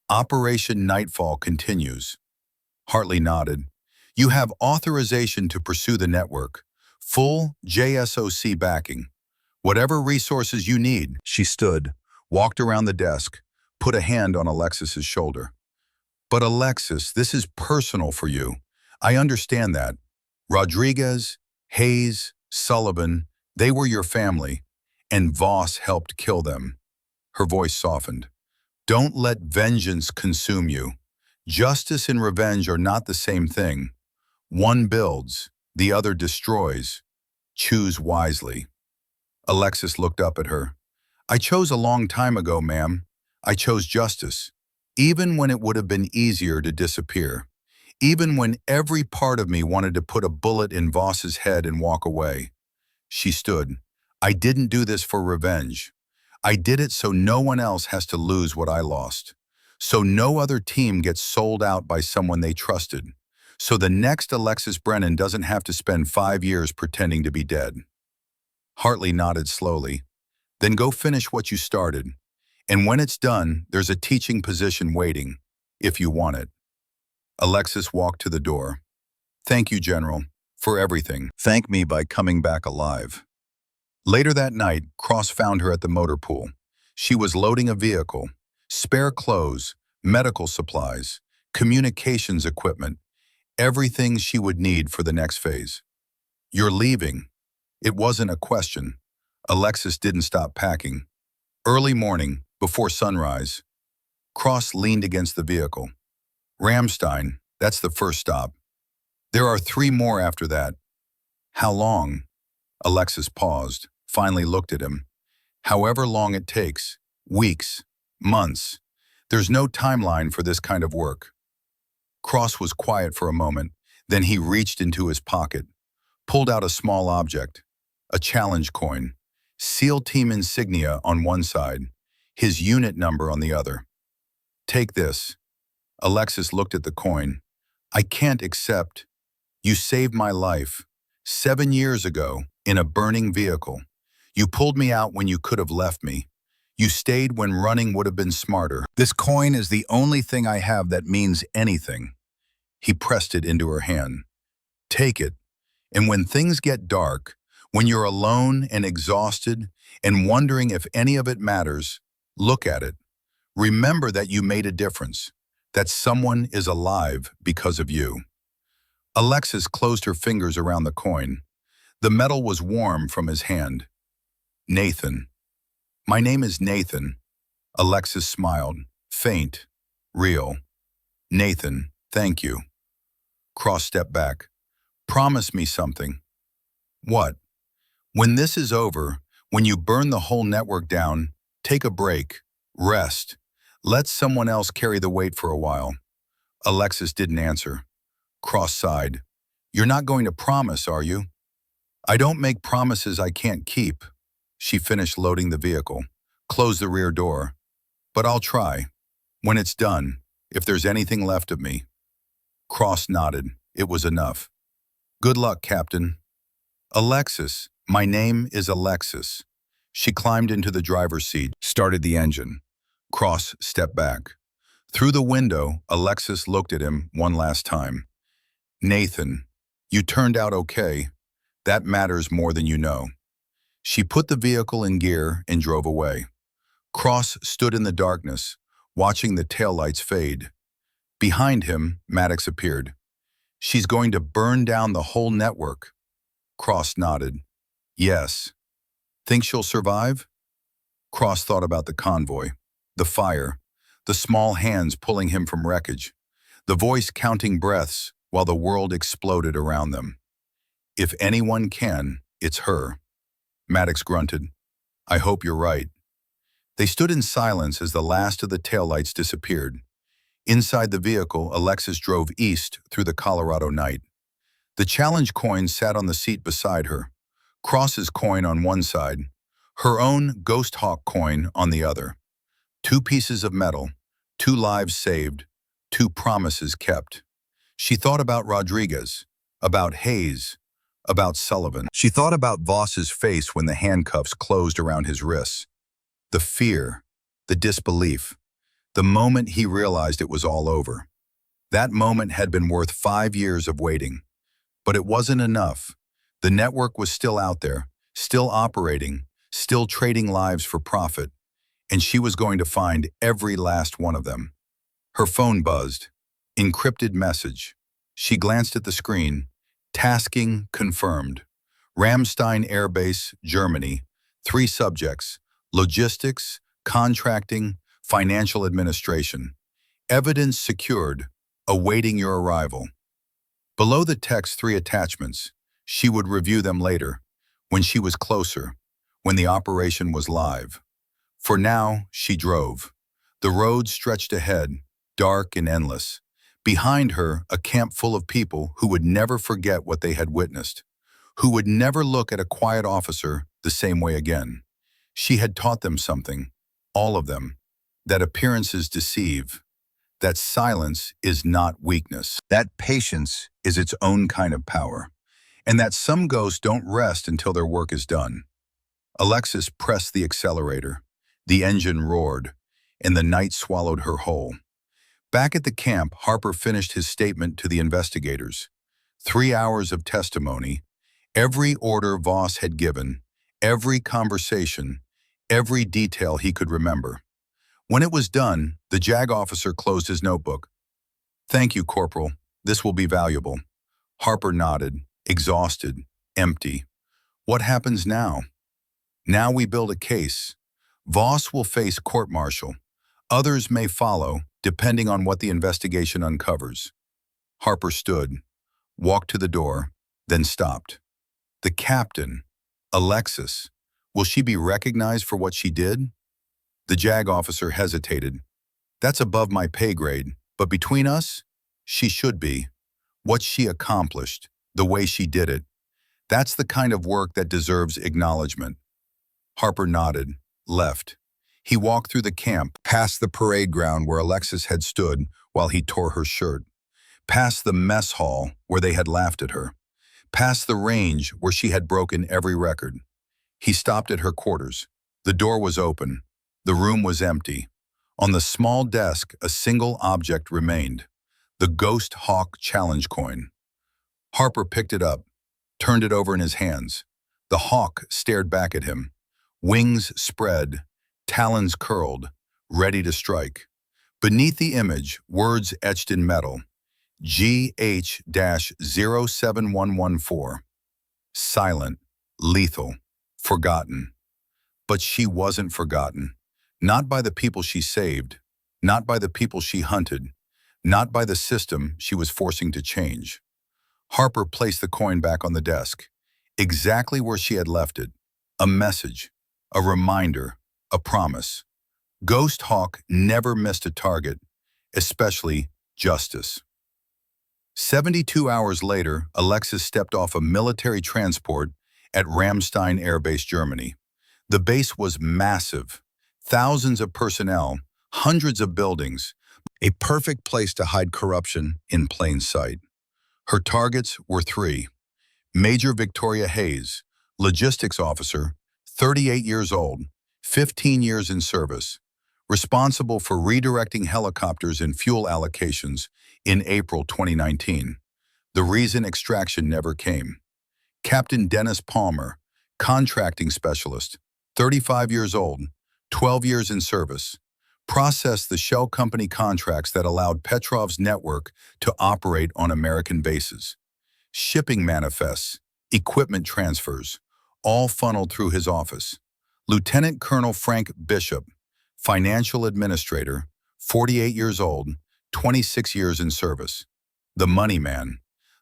Operation Nightfall continues. Hartley nodded. You have authorization to pursue the network. Full JSOC backing. Whatever resources you need. She stood, walked around the desk, put a hand on Alexis's shoulder. But Alexis, this is personal for you. I understand that. Rodriguez, Hayes, Sullivan, they were your family, and Voss helped kill them. Her voice softened. Don't let vengeance consume you. Justice and revenge are not the same thing. One builds, the other destroys. Choose wisely. Alexis looked up at her. I chose a long time ago, ma'am. I chose justice, even when it would have been easier to disappear, even when every part of me wanted to put a bullet in Voss's head and walk away. She stood. I didn't do this for revenge. I did it so no one else has to lose what I lost. So no other team gets sold out by someone they trusted. So the next Alexis Brennan doesn't have to spend 5 years pretending to be dead. Hartley nodded slowly. Then go finish what you started. And when it's done, there's a teaching position waiting, if you want it. Alexis walked to the door. Thank you, General, for everything. Thank me by coming back alive. Later that night, Cross found her at the motor pool. She was loading a vehicle, spare clothes, medical supplies, communications equipment, everything she would need for the next phase. "You're leaving." It wasn't a question. Alexis didn't stop packing. Early morning, before sunrise, Cross leaned against the vehicle. "Ramstein, that's the first stop. There are 3 more after that." "How long?" Alexis paused, finally looked at him. "However long it takes. Weeks, months. There's no timeline for this kind of work." Cross was quiet for a moment, then he reached into his pocket, pulled out a small object, a challenge coin, SEAL team insignia on one side, his unit number on the other. "Take this." Alexis looked at the coin. "I can't accept. You saved my life. 7 years ago, in a burning vehicle. You pulled me out when you could have left me. You stayed when running would have been smarter. This coin is the only thing I have that means anything." He pressed it into her hand. "Take it. And when things get dark, when you're alone and exhausted and wondering if any of it matters, look at it. Remember that you made a difference, that someone is alive because of you." Alexis closed her fingers around the coin. The metal was warm from his hand. "Nathan." "My name is Nathan." Alexis smiled, faint, real. "Nathan, thank you." Cross stepped back. "Promise me something." "What?" "When this is over, when you burn the whole network down, take a break, rest. Let someone else carry the weight for a while." Alexis didn't answer. Cross sighed. "You're not going to promise, are you?" "I don't make promises I can't keep." She finished loading the vehicle, closed the rear door. "But I'll try. When it's done, if there's anything left of me." Cross nodded. It was enough. "Good luck, Captain." "Alexis, my name is Alexis." She climbed into the driver's seat, started the engine. Cross stepped back. Through the window, Alexis looked at him one last time. "Nathan, you turned out okay. That matters more than you know." She put the vehicle in gear and drove away. Cross stood in the darkness, watching the taillights fade. Behind him, Maddox appeared. "She's going to burn down the whole network." Cross nodded. "Yes." "Think she'll survive?" Cross thought about the convoy, the fire, the small hands pulling him from wreckage, the voice counting breaths while the world exploded around them. "If anyone can, it's her." Maddox grunted. "I hope you're right." They stood in silence as the last of the taillights disappeared. Inside the vehicle, Alexis drove east through the Colorado night. The challenge coin sat on the seat beside her, Cross's coin on one side, her own Ghost Hawk coin on the other. 2 pieces of metal, 2 lives saved, 2 promises kept. She thought about Rodriguez, about Hayes, about Sullivan. She thought about Voss's face when the handcuffs closed around his wrists. The fear, the disbelief, the moment he realized it was all over. That moment had been worth 5 years of waiting. But it wasn't enough. The network was still out there, still operating, still trading lives for profit, and she was going to find every last one of them. Her phone buzzed. Encrypted message. She glanced at the screen. Tasking confirmed. Ramstein Air Base, Germany. 3 subjects. Logistics, contracting, financial administration. Evidence secured. Awaiting your arrival. Below the text 3 attachments. She would review them later, when she was closer, when the operation was live. For now, she drove. The road stretched ahead, dark and endless. Behind her, a camp full of people who would never forget what they had witnessed, who would never look at a quiet officer the same way again. She had taught them something, all of them, that appearances deceive, that silence is not weakness, that patience is its own kind of power, and that some ghosts don't rest until their work is done. Alexis pressed the accelerator. The engine roared, and the night swallowed her whole. Back at the camp, Harper finished his statement to the investigators. 3 hours of testimony, every order Voss had given, Every conversation, every detail he could remember. When it was done, the JAG officer closed his notebook. "Thank you, Corporal. This will be valuable." Harper nodded, exhausted, empty. What happens now? Now we build a case. Voss will face court-martial. Others may follow, depending on what the investigation uncovers. Harper stood, walked to the door, then stopped. The captain, Alexis, will she be recognized for what she did? The JAG officer hesitated. "That's above my pay grade, but between us, she should be. What she accomplished, the way she did it, that's the kind of work that deserves acknowledgement." Harper nodded, left. He walked through the camp, past the parade ground where Alexis had stood while he tore her shirt, past the mess hall where they had laughed at her, past the range where she had broken every record. He stopped at her quarters. The door was open. The room was empty. On the small desk, a single object remained, the Ghost Hawk challenge coin. Harper picked it up, turned it over in his hands. The hawk stared back at him, wings spread, talons curled, ready to strike. Beneath the image, words etched in metal, GH-07114. Silent, lethal, forgotten. But she wasn't forgotten. Not by the people she saved, not by the people she hunted, not by the system she was forcing to change. Harper placed the coin back on the desk, exactly where she had left it. A message, a reminder, a promise. Ghost Hawk never missed a target, especially justice. 72 hours later, Alexis stepped off a military transport at Ramstein Air Base, Germany. The base was massive. Thousands of personnel, hundreds of buildings, a perfect place to hide corruption in plain sight. Her targets were three. Major Victoria Hayes, logistics officer, 38 years old, 15 years in service, responsible for redirecting helicopters and fuel allocations in April 2019. The reason extraction never came. Captain Dennis Palmer, contracting specialist, 35 years old, 12 years in service, processed the shell company contracts that allowed Petrov's network to operate on American bases. Shipping manifests, equipment transfers, all funneled through his office. Lieutenant Colonel Frank Bishop, financial administrator, 48 years old, 26 years in service. The money man,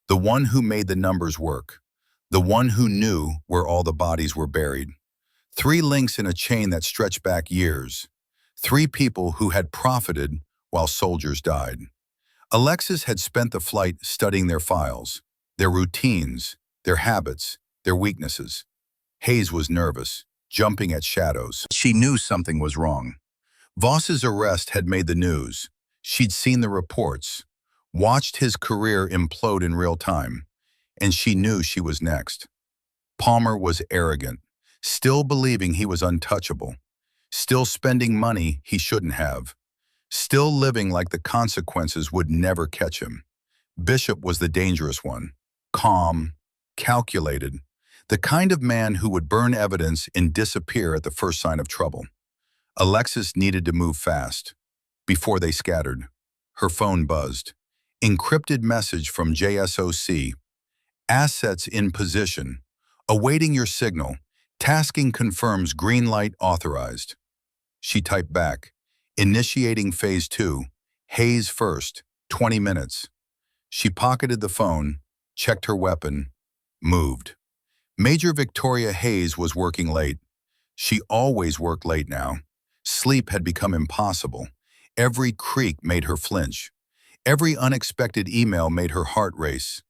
the one who made the numbers work, the one who knew where all the bodies were buried. Three links in a chain that stretched back years. Three people who had profited while soldiers died. Alexis had spent the flight studying their files, their routines, their habits, their weaknesses. Hayes was nervous, jumping at shadows. She knew something was wrong. Voss's arrest had made the news. She'd seen the reports, watched his career implode in real time, and she knew she was next. Palmer was arrogant, still believing he was untouchable, still spending money he shouldn't have, still living like the consequences would never catch him. Bishop was the dangerous one, calm, calculated, the kind of man who would burn evidence and disappear at the first sign of trouble. Alexis needed to move fast. Before they scattered, her phone buzzed. Encrypted message from JSOC. Assets in position. Awaiting your signal. Tasking confirms green light authorized. She typed back. Initiating phase 2. Hayes first. 20 minutes. She pocketed the phone, checked her weapon, moved. Major Victoria Hayes was working late. She always worked late now. Sleep had become impossible. Every creak made her flinch. Every unexpected email made her heart race.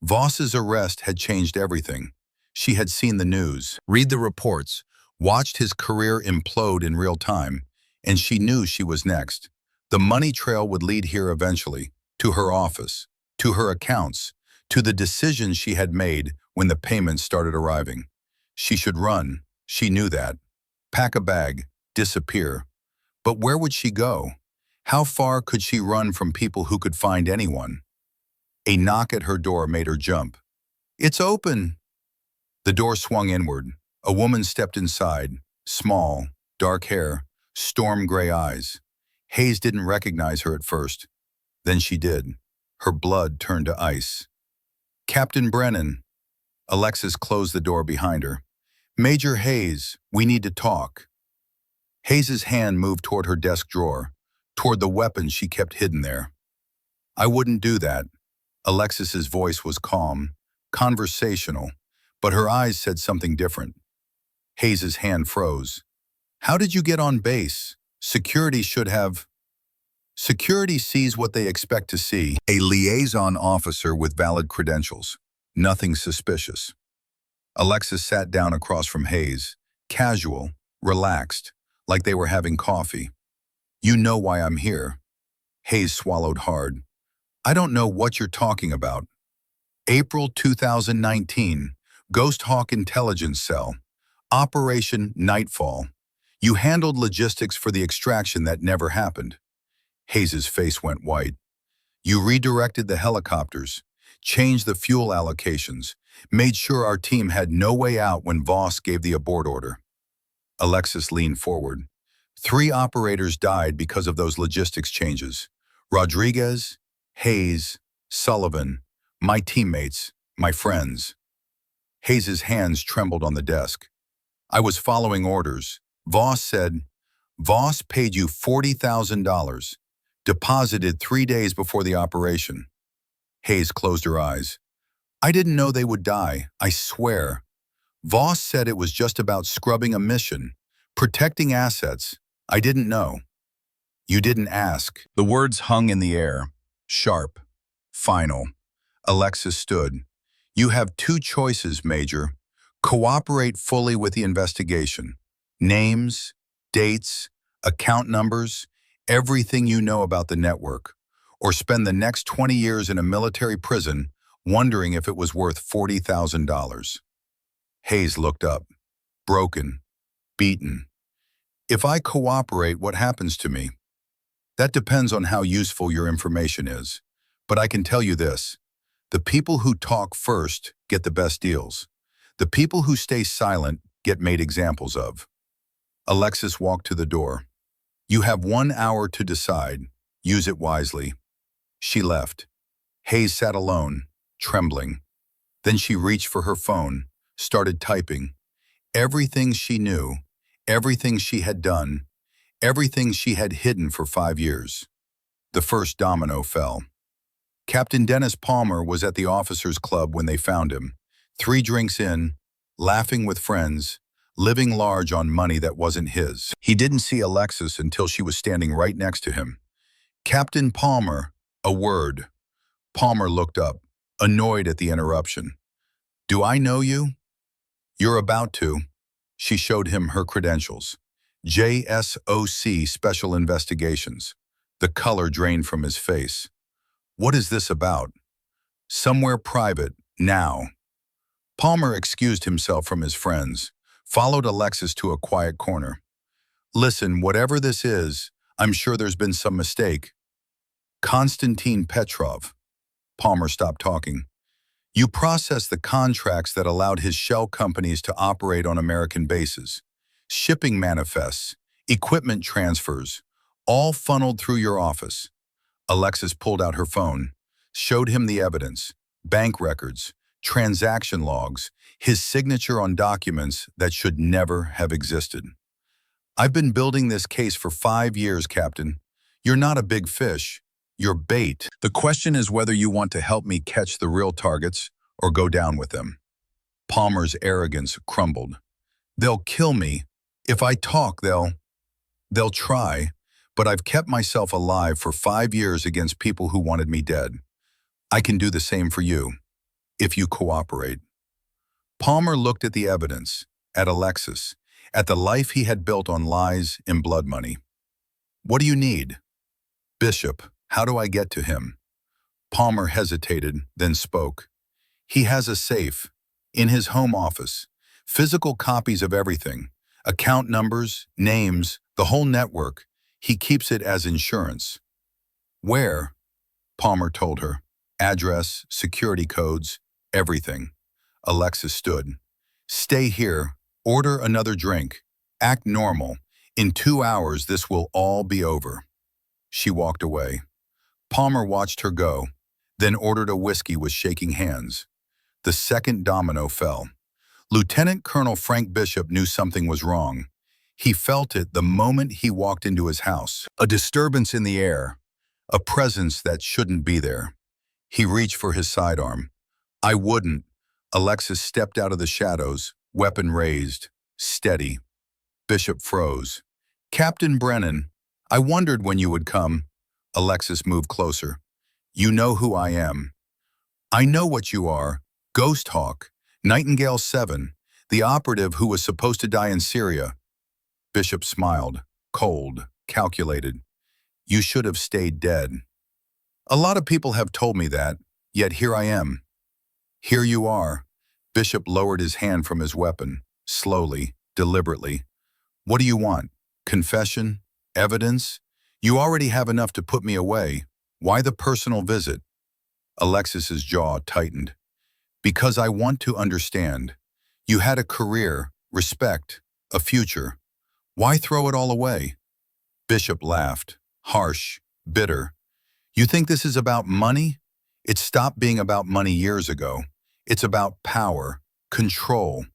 Voss's arrest had changed everything. She had seen the news, read the reports, watched his career implode in real time, and she knew she was next. The money trail would lead here eventually, to her office, to her accounts, to the decisions she had made when the payments started arriving. She should run, she knew that. Pack a bag, disappear. But where would she go? How far could she run from people who could find anyone? A knock at her door made her jump. "It's open!" The door swung inward. A woman stepped inside, small, dark hair, storm gray eyes. Hayes didn't recognize her at first. Then she did. Her blood turned to ice. Captain Brennan. Alexis closed the door behind her. Major Hayes, we need to talk. Hayes's hand moved toward her desk drawer, toward the weapon she kept hidden there. I wouldn't do that. Alexis's voice was calm, conversational, but her eyes said something different. Hayes's hand froze. How did you get on base? Security should have... Security sees what they expect to see. A liaison officer with valid credentials. Nothing suspicious. Alexis sat down across from Hayes, casual, relaxed, like they were having coffee. You know why I'm here. Hayes swallowed hard. I don't know what you're talking about. April 2019, Ghost Hawk Intelligence Cell. Operation Nightfall. You handled logistics for the extraction that never happened. Hayes's face went white. You redirected the helicopters, changed the fuel allocations, made sure our team had no way out when Voss gave the abort order. Alexis leaned forward. 3 operators died because of those logistics changes. Rodriguez, Hayes, Sullivan, my teammates, my friends. Hayes's hands trembled on the desk. I was following orders. Voss paid you $40,000, deposited 3 days before the operation. Hayes closed her eyes. I didn't know they would die, I swear. Voss said it was just about scrubbing a mission, protecting assets. I didn't know. You didn't ask. The words hung in the air, sharp, final. Alexis stood. You have 2 choices, Major. Cooperate fully with the investigation. Names, dates, account numbers, everything you know about the network. Or spend the next 20 years in a military prison wondering if it was worth $40,000. Hayes looked up, broken, beaten. If I cooperate, what happens to me? That depends on how useful your information is. But I can tell you this. The people who talk first get the best deals. The people who stay silent get made examples of. Alexis walked to the door. You have 1 hour to decide. Use it wisely. She left. Hayes sat alone, trembling. Then she reached for her phone, started typing. Everything she knew, everything she had done, everything she had hidden for 5 years. The first domino fell. Captain Dennis Palmer was at the officers' club when they found him, 3 drinks in, laughing with friends, living large on money that wasn't his. He didn't see Alexis until she was standing right next to him. Captain Palmer, a word. Palmer looked up, annoyed at the interruption. Do I know you? You're about to. She showed him her credentials. JSOC Special Investigations. The color drained from his face. What is this about? Somewhere private, now. Palmer excused himself from his friends, followed Alexis to a quiet corner. Listen, whatever this is, I'm sure there's been some mistake. Konstantin Petrov. Palmer stopped talking. You processed the contracts that allowed his shell companies to operate on American bases. Shipping manifests, equipment transfers, all funneled through your office. Alexis pulled out her phone, showed him the evidence, bank records, transaction logs, his signature on documents that should never have existed. I've been building this case for 5 years, Captain. You're not a big fish. You're bait. The question is whether you want to help me catch the real targets or go down with them. Palmer's arrogance crumbled. They'll kill me. If I talk, they'll try, but I've kept myself alive for 5 years against people who wanted me dead. I can do the same for you, if you cooperate. Palmer looked at the evidence, at Alexis, at the life he had built on lies and blood money. What do you need? Bishop, how do I get to him? Palmer hesitated, then spoke. He has a safe, in his home office, physical copies of everything, account numbers, names, the whole network. He keeps it as insurance. Where? Palmer told her. Address, security codes, everything. Alexis stood. Stay here. Order another drink. Act normal. In 2 hours, this will all be over. She walked away. Palmer watched her go, then ordered a whiskey with shaking hands. The second domino fell. Lieutenant Colonel Frank Bishop knew something was wrong. He felt it the moment he walked into his house. A disturbance in the air, a presence that shouldn't be there. He reached for his sidearm. I wouldn't. Alexis stepped out of the shadows, weapon raised, steady. Bishop froze. Captain Brennan, I wondered when you would come. Alexis moved closer. You know who I am. I know what you are. Ghost Hawk, Nightingale 7, the operative who was supposed to die in Syria. Bishop smiled, cold, calculated. You should have stayed dead. A lot of people have told me that, yet here I am. Here you are. Bishop lowered his hand from his weapon, slowly, deliberately. What do you want? Confession? Evidence? You already have enough to put me away. Why the personal visit? Alexis's jaw tightened. Because I want to understand. You had a career, respect, a future. Why throw it all away? Bishop laughed, harsh, bitter. You think this is about money? It stopped being about money years ago. It's about power, control,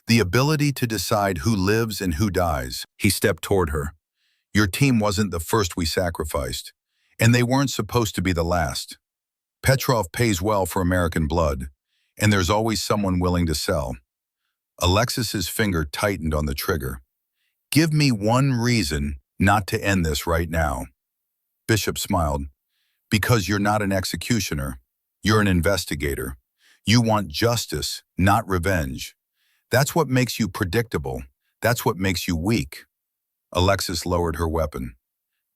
the ability to decide who lives and who dies. He stepped toward her. Your team wasn't the first we sacrificed, and they weren't supposed to be the last. Petrov pays well for American blood, and there's always someone willing to sell. Alexis's finger tightened on the trigger. Give me one reason not to end this right now. Bishop smiled. Because you're not an executioner. You're an investigator. You want justice, not revenge. That's what makes you predictable. That's what makes you weak. Alexis lowered her weapon.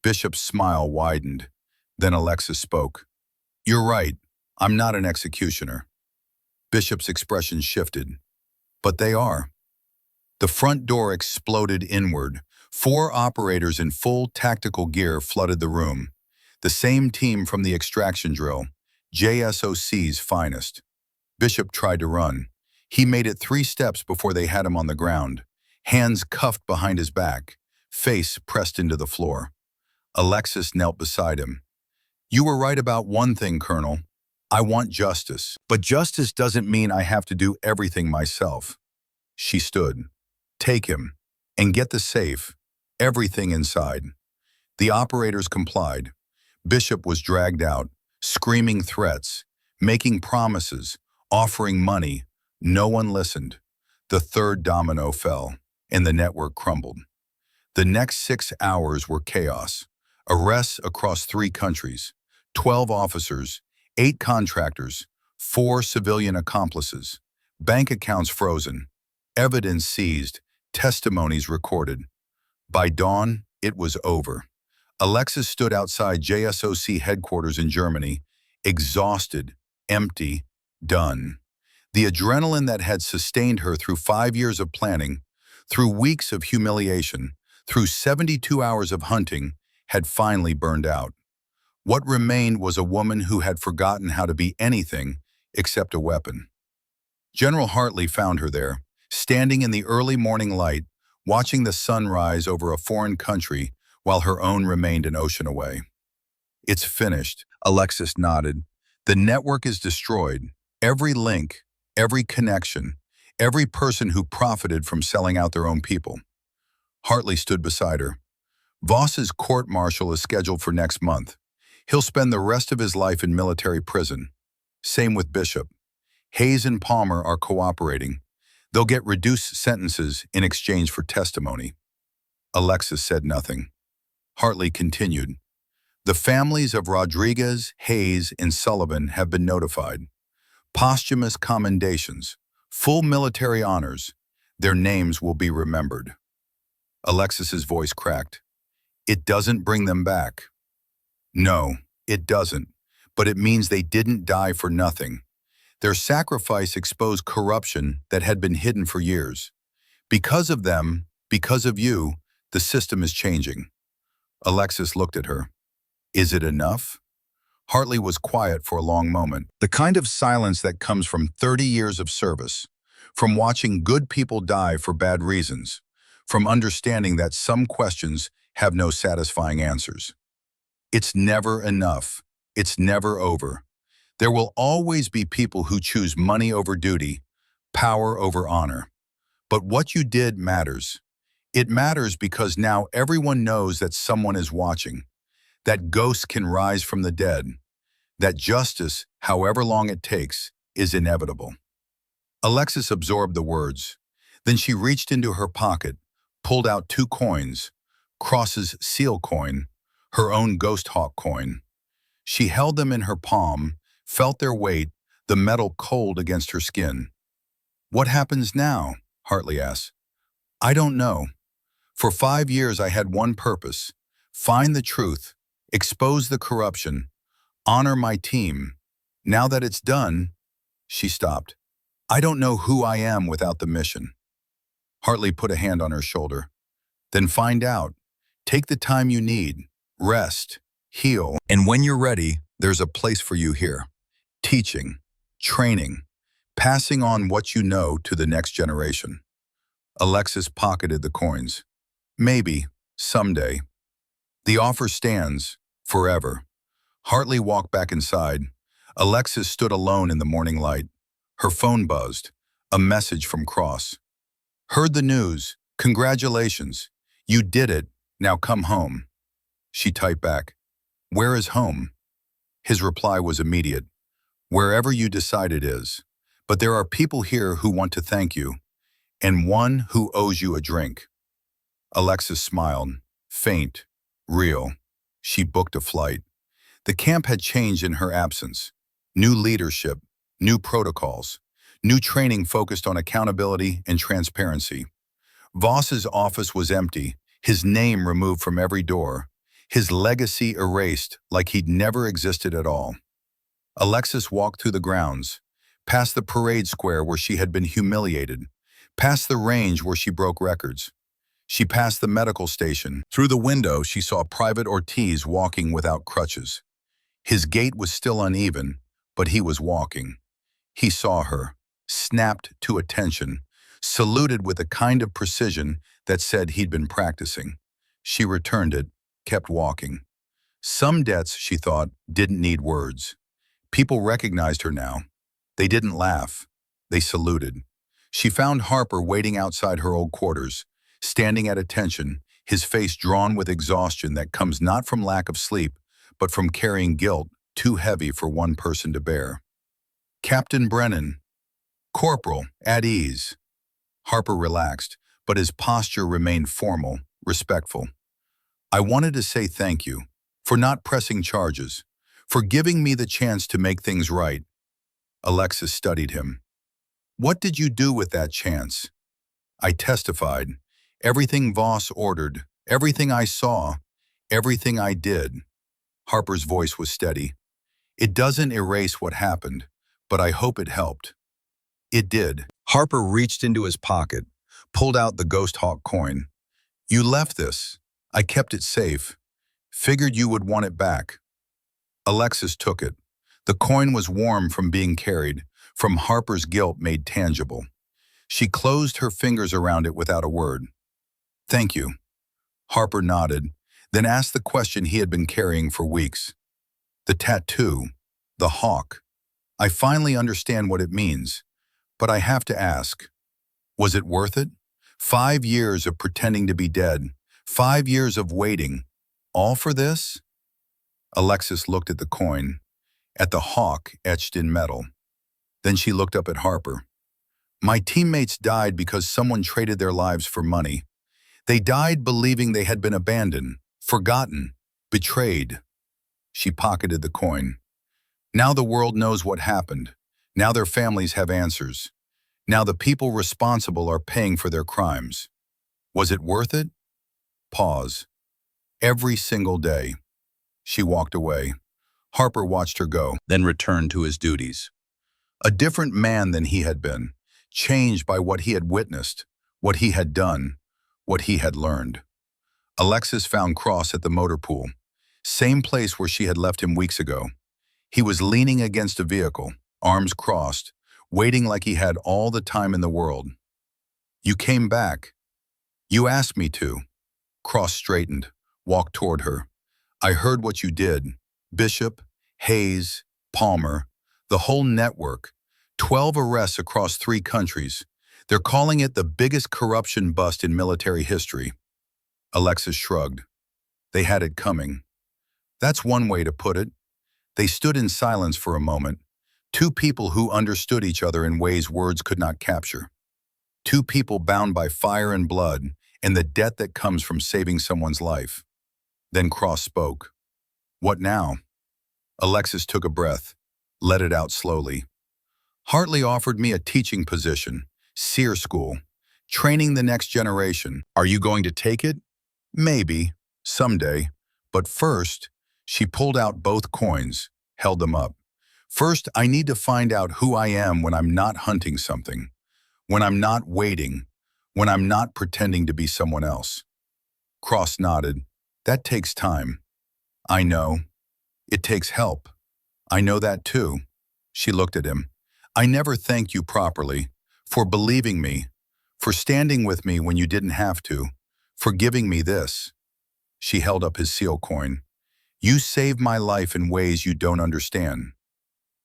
Bishop's smile widened. Then Alexis spoke. You're right. I'm not an executioner. Bishop's expression shifted. But they are. The front door exploded inward. 4 operators in full tactical gear flooded the room. The same team from the extraction drill, JSOC's finest. Bishop tried to run. He made it 3 steps before they had him on the ground, hands cuffed behind his back, face pressed into the floor. Alexis knelt beside him. You were right about one thing, Colonel. I want justice. But justice doesn't mean I have to do everything myself. She stood. Take him, and get the safe, everything inside. The operators complied. Bishop was dragged out, screaming threats, making promises, offering money. No one listened. The third domino fell, and the network crumbled. The next 6 hours were chaos. Arrests across 3 countries, 12 officers, 8 contractors, 4 civilian accomplices, bank accounts frozen, evidence seized, testimonies recorded. By dawn, it was over. Alexis stood outside JSOC headquarters in Germany, exhausted, empty, done. The adrenaline that had sustained her through 5 years of planning, through weeks of humiliation, through 72 hours of hunting, had finally burned out. What remained was a woman who had forgotten how to be anything except a weapon. General Hartley found her there, standing in the early morning light, watching the sun rise over a foreign country while her own remained an ocean away. It's finished, Alexis nodded. The network is destroyed. Every link, every connection, every person who profited from selling out their own people. Hartley stood beside her. Voss's court-martial is scheduled for next month. He'll spend the rest of his life in military prison. Same with Bishop. Hayes and Palmer are cooperating. They'll get reduced sentences in exchange for testimony. Alexis said nothing. Hartley continued. The families of Rodriguez, Hayes, and Sullivan have been notified. Posthumous commendations, full military honors. Their names will be remembered. Alexis's voice cracked. It doesn't bring them back. No, it doesn't, but it means they didn't die for nothing. Their sacrifice exposed corruption that had been hidden for years. Because of them, because of you, the system is changing. Alexis looked at her. Is it enough? Hartley was quiet for a long moment, the kind of silence that comes from 30 years of service, from watching good people die for bad reasons, from understanding that some questions have no satisfying answers. It's never enough. It's never over. There will always be people who choose money over duty, power over honor. But what you did matters. It matters because now everyone knows that someone is watching, that ghosts can rise from the dead, that justice, however long it takes, is inevitable. Alexis absorbed the words. Then she reached into her pocket, pulled out 2 coins, Cross's seal coin, her own Ghost Hawk coin. She held them in her palm, felt their weight, the metal cold against her skin. "What happens now?" Hartley asked. "I don't know. For 5 years I had one purpose: find the truth, expose the corruption, honor my team. Now that it's done," she stopped. "I don't know who I am without the mission." Hartley put a hand on her shoulder. "Then find out. Take the time you need. Rest. Heal. And when you're ready, there's a place for you here. Teaching. Training. Passing on what you know to the next generation." Alexis pocketed the coins. "Maybe. Someday. The offer stands. Forever." Hartley walked back inside. Alexis stood alone in the morning light. Her phone buzzed. A message from Cross. "Heard the news. Congratulations. You did it. Now come home." She typed back, "Where is home?" His reply was immediate. "Wherever you decide it is. But there are people here who want to thank you, and one who owes you a drink." Alexis smiled. Faint. Real. She booked a flight. The camp had changed in her absence. New leadership, new protocols, new training focused on accountability and transparency. Voss's office was empty, his name removed from every door, his legacy erased like he'd never existed at all. Alexis walked through the grounds, past the parade square where she had been humiliated, past the range where she broke records. She passed the medical station. Through the window, she saw Private Ortiz walking without crutches. His gait was still uneven, but he was walking. He saw her, snapped to attention, saluted with a kind of precision that said he'd been practicing. She returned it, kept walking. Some debts, she thought, didn't need words. People recognized her now. They didn't laugh. They saluted. She found Harper waiting outside her old quarters, standing at attention, his face drawn with exhaustion that comes not from lack of sleep, but from carrying guilt too heavy for one person to bear. "Captain Brennan." "Corporal, at ease." Harper relaxed, but his posture remained formal, respectful. "I wanted to say thank you for not pressing charges, for giving me the chance to make things right." Alexis studied him. "What did you do with that chance?" "I testified. Everything Voss ordered, everything I saw, everything I did." Harper's voice was steady. "It doesn't erase what happened, but I hope it helped." It did. Harper reached into his pocket, pulled out the Ghost Hawk coin. "You left this. I kept it safe. Figured you would want it back." Alexis took it. The coin was warm from being carried, from Harper's guilt made tangible. She closed her fingers around it without a word. "Thank you." Harper nodded, then asked the question he had been carrying for weeks. "The tattoo, the hawk. I finally understand what it means, but I have to ask, was it worth it? 5 years of pretending to be dead, 5 years of waiting, all for this?" Alexis looked at the coin, at the hawk etched in metal. Then she looked up at Harper. "My teammates died because someone traded their lives for money. They died believing they had been abandoned, forgotten, betrayed." She pocketed the coin. "Now the world knows what happened. Now their families have answers. Now the people responsible are paying for their crimes. Was it worth it?" Pause. "Every single day." She walked away. Harper watched her go, then returned to his duties. A different man than he had been, changed by what he had witnessed, what he had done, what he had learned. Alexis found Cross at the motor pool, same place where she had left him weeks ago. He was leaning against a vehicle, arms crossed, waiting like he had all the time in the world. You came back. You asked me to. Cross straightened, walked toward her. I heard what you did. Bishop, Hayes, Palmer, the whole network. 12 arrests across 3 countries. They're calling it the biggest corruption bust in military history. Alexis shrugged. They had it coming. That's one way to put it. They stood in silence for a moment. 2 people who understood each other in ways words could not capture. 2 people bound by fire and blood and the debt that comes from saving someone's life. Then Cross spoke. What now? Alexis took a breath, let it out slowly. Hartley offered me a teaching position, SEER school, training the next generation. Are you going to take it? Maybe, someday. But first, she pulled out both coins, held them up. First, I need to find out who I am when I'm not hunting something, when I'm not waiting, when I'm not pretending to be someone else. Cross nodded. That takes time. I know. It takes help. I know that too. She looked at him. I never thanked you properly, for believing me, for standing with me when you didn't have to, for giving me this. She held up his seal coin. You saved my life in ways you don't understand.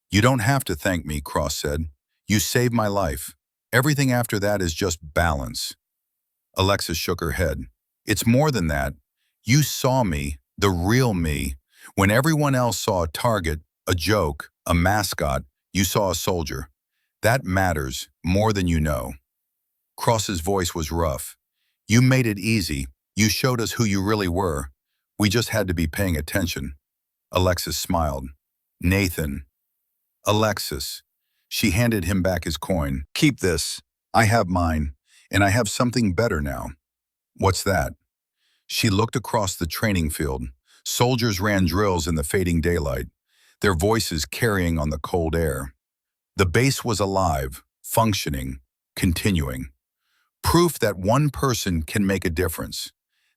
You don't have to thank me, Cross said. You saved my life. Everything after that is just balance. Alexis shook her head. It's more than that. You saw me, the real me. When everyone else saw a target, a joke, a mascot, you saw a soldier. That matters more than you know. Cross's voice was rough. You made it easy. You showed us who you really were. We just had to be paying attention. Alexis smiled. Nathan. Alexis. She handed him back his coin. Keep this. I have mine, and I have something better now. What's that? She looked across the training field. Soldiers ran drills in the fading daylight, their voices carrying on the cold air. The base was alive, functioning, continuing. Proof that one person can make a difference,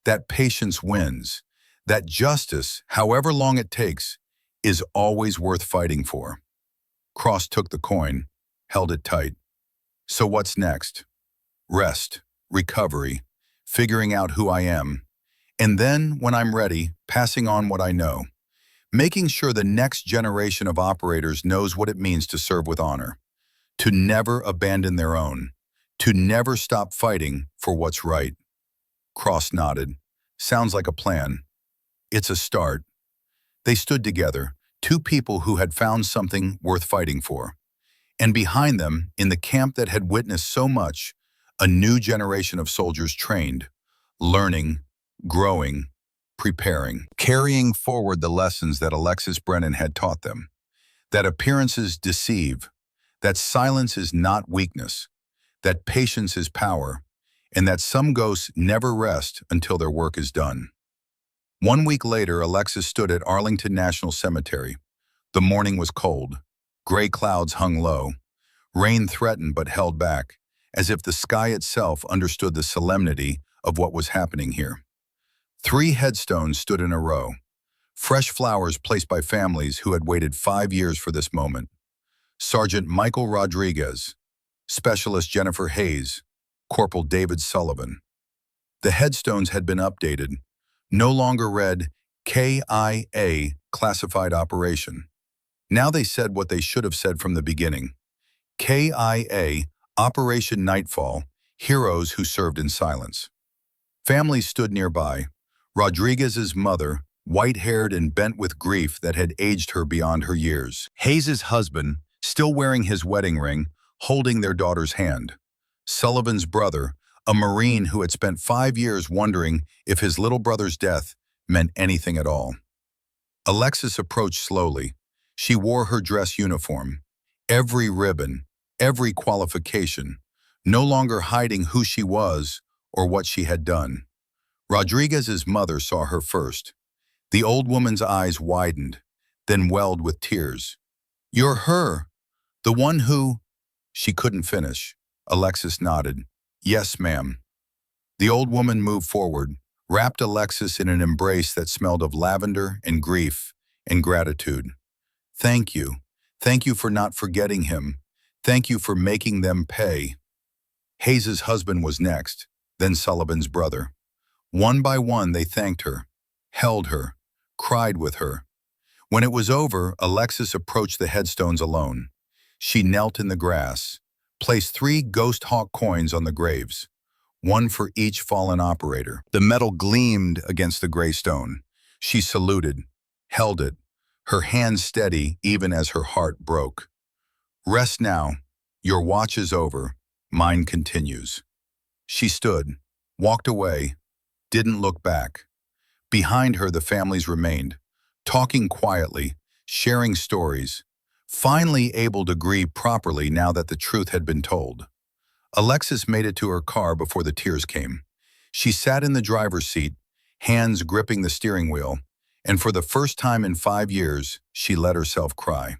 that patience wins, that justice, however long it takes, is always worth fighting for. Cross took the coin, held it tight. So what's next? Rest, recovery, figuring out who I am. And then, when I'm ready, passing on what I know. Making sure the next generation of operators knows what it means to serve with honor. To never abandon their own. To never stop fighting for what's right. Cross nodded. Sounds like a plan. It's a start. They stood together, 2 people who had found something worth fighting for. And behind them, in the camp that had witnessed so much, a new generation of soldiers trained, learning, growing, preparing, carrying forward the lessons that Alexis Brennan had taught them. That appearances deceive, that silence is not weakness, that patience is power, and that some ghosts never rest until their work is done. 1 week later, Alexis stood at Arlington National Cemetery. The morning was cold. Gray clouds hung low. Rain threatened but held back, as if the sky itself understood the solemnity of what was happening here. 3 headstones stood in a row, fresh flowers placed by families who had waited 5 years for this moment. Sergeant Michael Rodriguez, Specialist Jennifer Hayes, Corporal David Sullivan. The headstones had been updated, no longer read KIA Classified Operation. Now they said what they should have said from the beginning. KIA Operation Nightfall, Heroes Who Served in Silence. Families stood nearby. Rodriguez's mother, white-haired and bent with grief that had aged her beyond her years. Hayes's husband, still wearing his wedding ring, holding their daughter's hand. Sullivan's brother, a Marine who had spent 5 years wondering if his little brother's death meant anything at all. Alexis approached slowly. She wore her dress uniform. Every ribbon, every qualification, no longer hiding who she was or what she had done. Rodriguez's mother saw her first. The old woman's eyes widened, then welled with tears. You're her, the one who... She couldn't finish. Alexis nodded. Yes, ma'am. The old woman moved forward, wrapped Alexis in an embrace that smelled of lavender and grief and gratitude. Thank you. Thank you for not forgetting him. Thank you for making them pay. Hayes's husband was next, then Sullivan's brother. One by one, they thanked her, held her, cried with her. When it was over, Alexis approached the headstones alone. She knelt in the grass, placed 3 ghost hawk coins on the graves, one for each fallen operator. The metal gleamed against the gray stone. She saluted, held it, her hands steady even as her heart broke. Rest now. Your watch is over. Mine continues. She stood, walked away, didn't look back. Behind her, the families remained, talking quietly, sharing stories, finally able to grieve properly now that the truth had been told. Alexis made it to her car before the tears came. She sat in the driver's seat, hands gripping the steering wheel, and for the first time in 5 years, she let herself cry.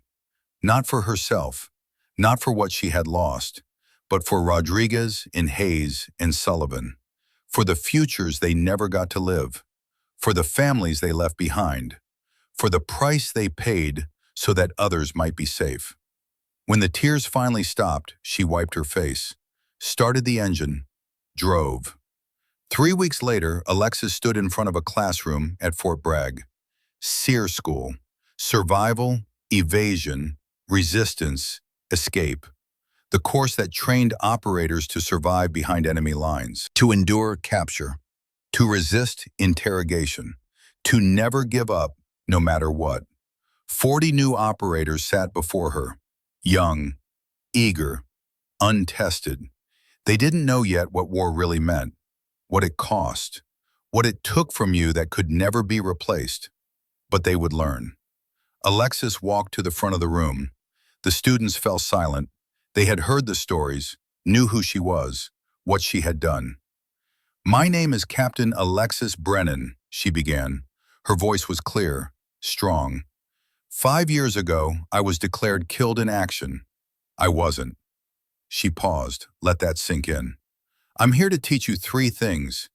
Not for herself, not for what she had lost, but for Rodriguez and Hayes and Sullivan, for the futures they never got to live, for the families they left behind, for the price they paid so that others might be safe. When the tears finally stopped, she wiped her face, started the engine, drove. 3 weeks later, Alexis stood in front of a classroom at Fort Bragg. SEER School, Survival, Evasion, Resistance, Escape. The course that trained operators to survive behind enemy lines, to endure capture, to resist interrogation, to never give up no matter what. 40 new operators sat before her, young, eager, untested. They didn't know yet what war really meant, what it cost, what it took from you that could never be replaced. But they would learn. Alexis walked to the front of the room. The students fell silent. They had heard the stories, knew who she was, what she had done. My name is Captain Alexis Brennan, she began. Her voice was clear, strong. 5 years ago, I was declared killed in action. I wasn't. She paused, let that sink in. I'm here to teach you 3 things.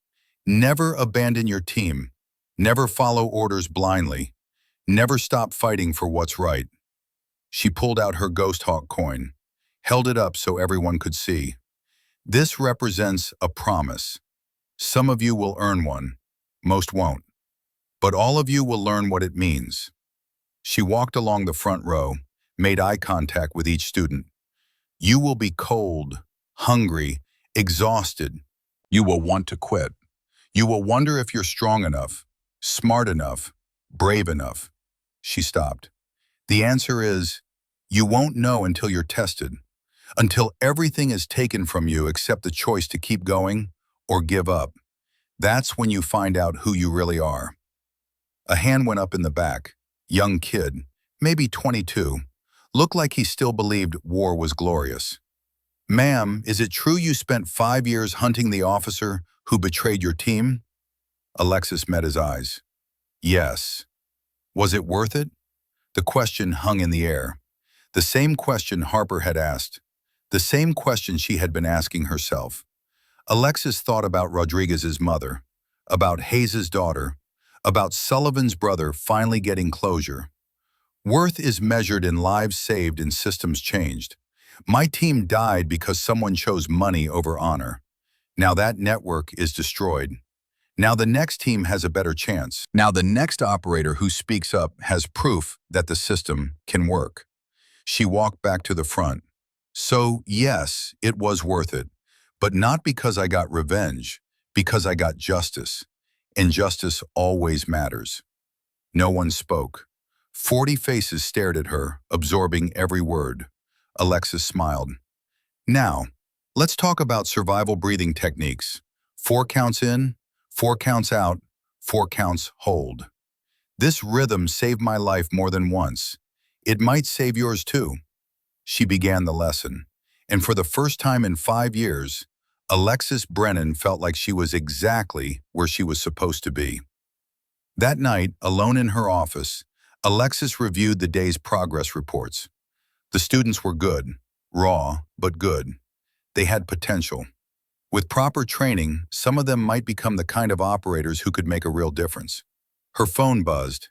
Never abandon your team. Never follow orders blindly. Never stop fighting for what's right. She pulled out her Ghost Hawk coin, held it up so everyone could see. This represents a promise. Some of you will earn one, most won't. But all of you will learn what it means. She walked along the front row, made eye contact with each student. You will be cold, hungry, exhausted. You will want to quit. You will wonder if you're strong enough, smart enough, brave enough. She stopped. The answer is, you won't know until you're tested, until everything is taken from you except the choice to keep going or give up. That's when you find out who you really are. A hand went up in the back. Young kid, maybe 22, looked like he still believed war was glorious. Ma'am, is it true you spent 5 years hunting the officer who betrayed your team? Alexis met his eyes. Yes. Was it worth it? The question hung in the air. The same question Harper had asked. The same question she had been asking herself. Alexis thought about Rodriguez's mother, about Hayes's daughter, about Sullivan's brother finally getting closure. Worth is measured in lives saved and systems changed. My team died because someone chose money over honor. Now that network is destroyed. Now the next team has a better chance. Now the next operator who speaks up has proof that the system can work. She walked back to the front. So yes, it was worth it, but not because I got revenge, because I got justice. And justice always matters. No one spoke. 40 faces stared at her, absorbing every word. Alexis smiled. Now, let's talk about survival breathing techniques. 4 counts in, 4 counts out, 4 counts hold. This rhythm saved my life more than once. It might save yours too. She began the lesson, and for the first time in 5 years, Alexis Brennan felt like she was exactly where she was supposed to be. That night, alone in her office, Alexis reviewed the day's progress reports. The students were good, raw, but good. They had potential. With proper training, some of them might become the kind of operators who could make a real difference. Her phone buzzed.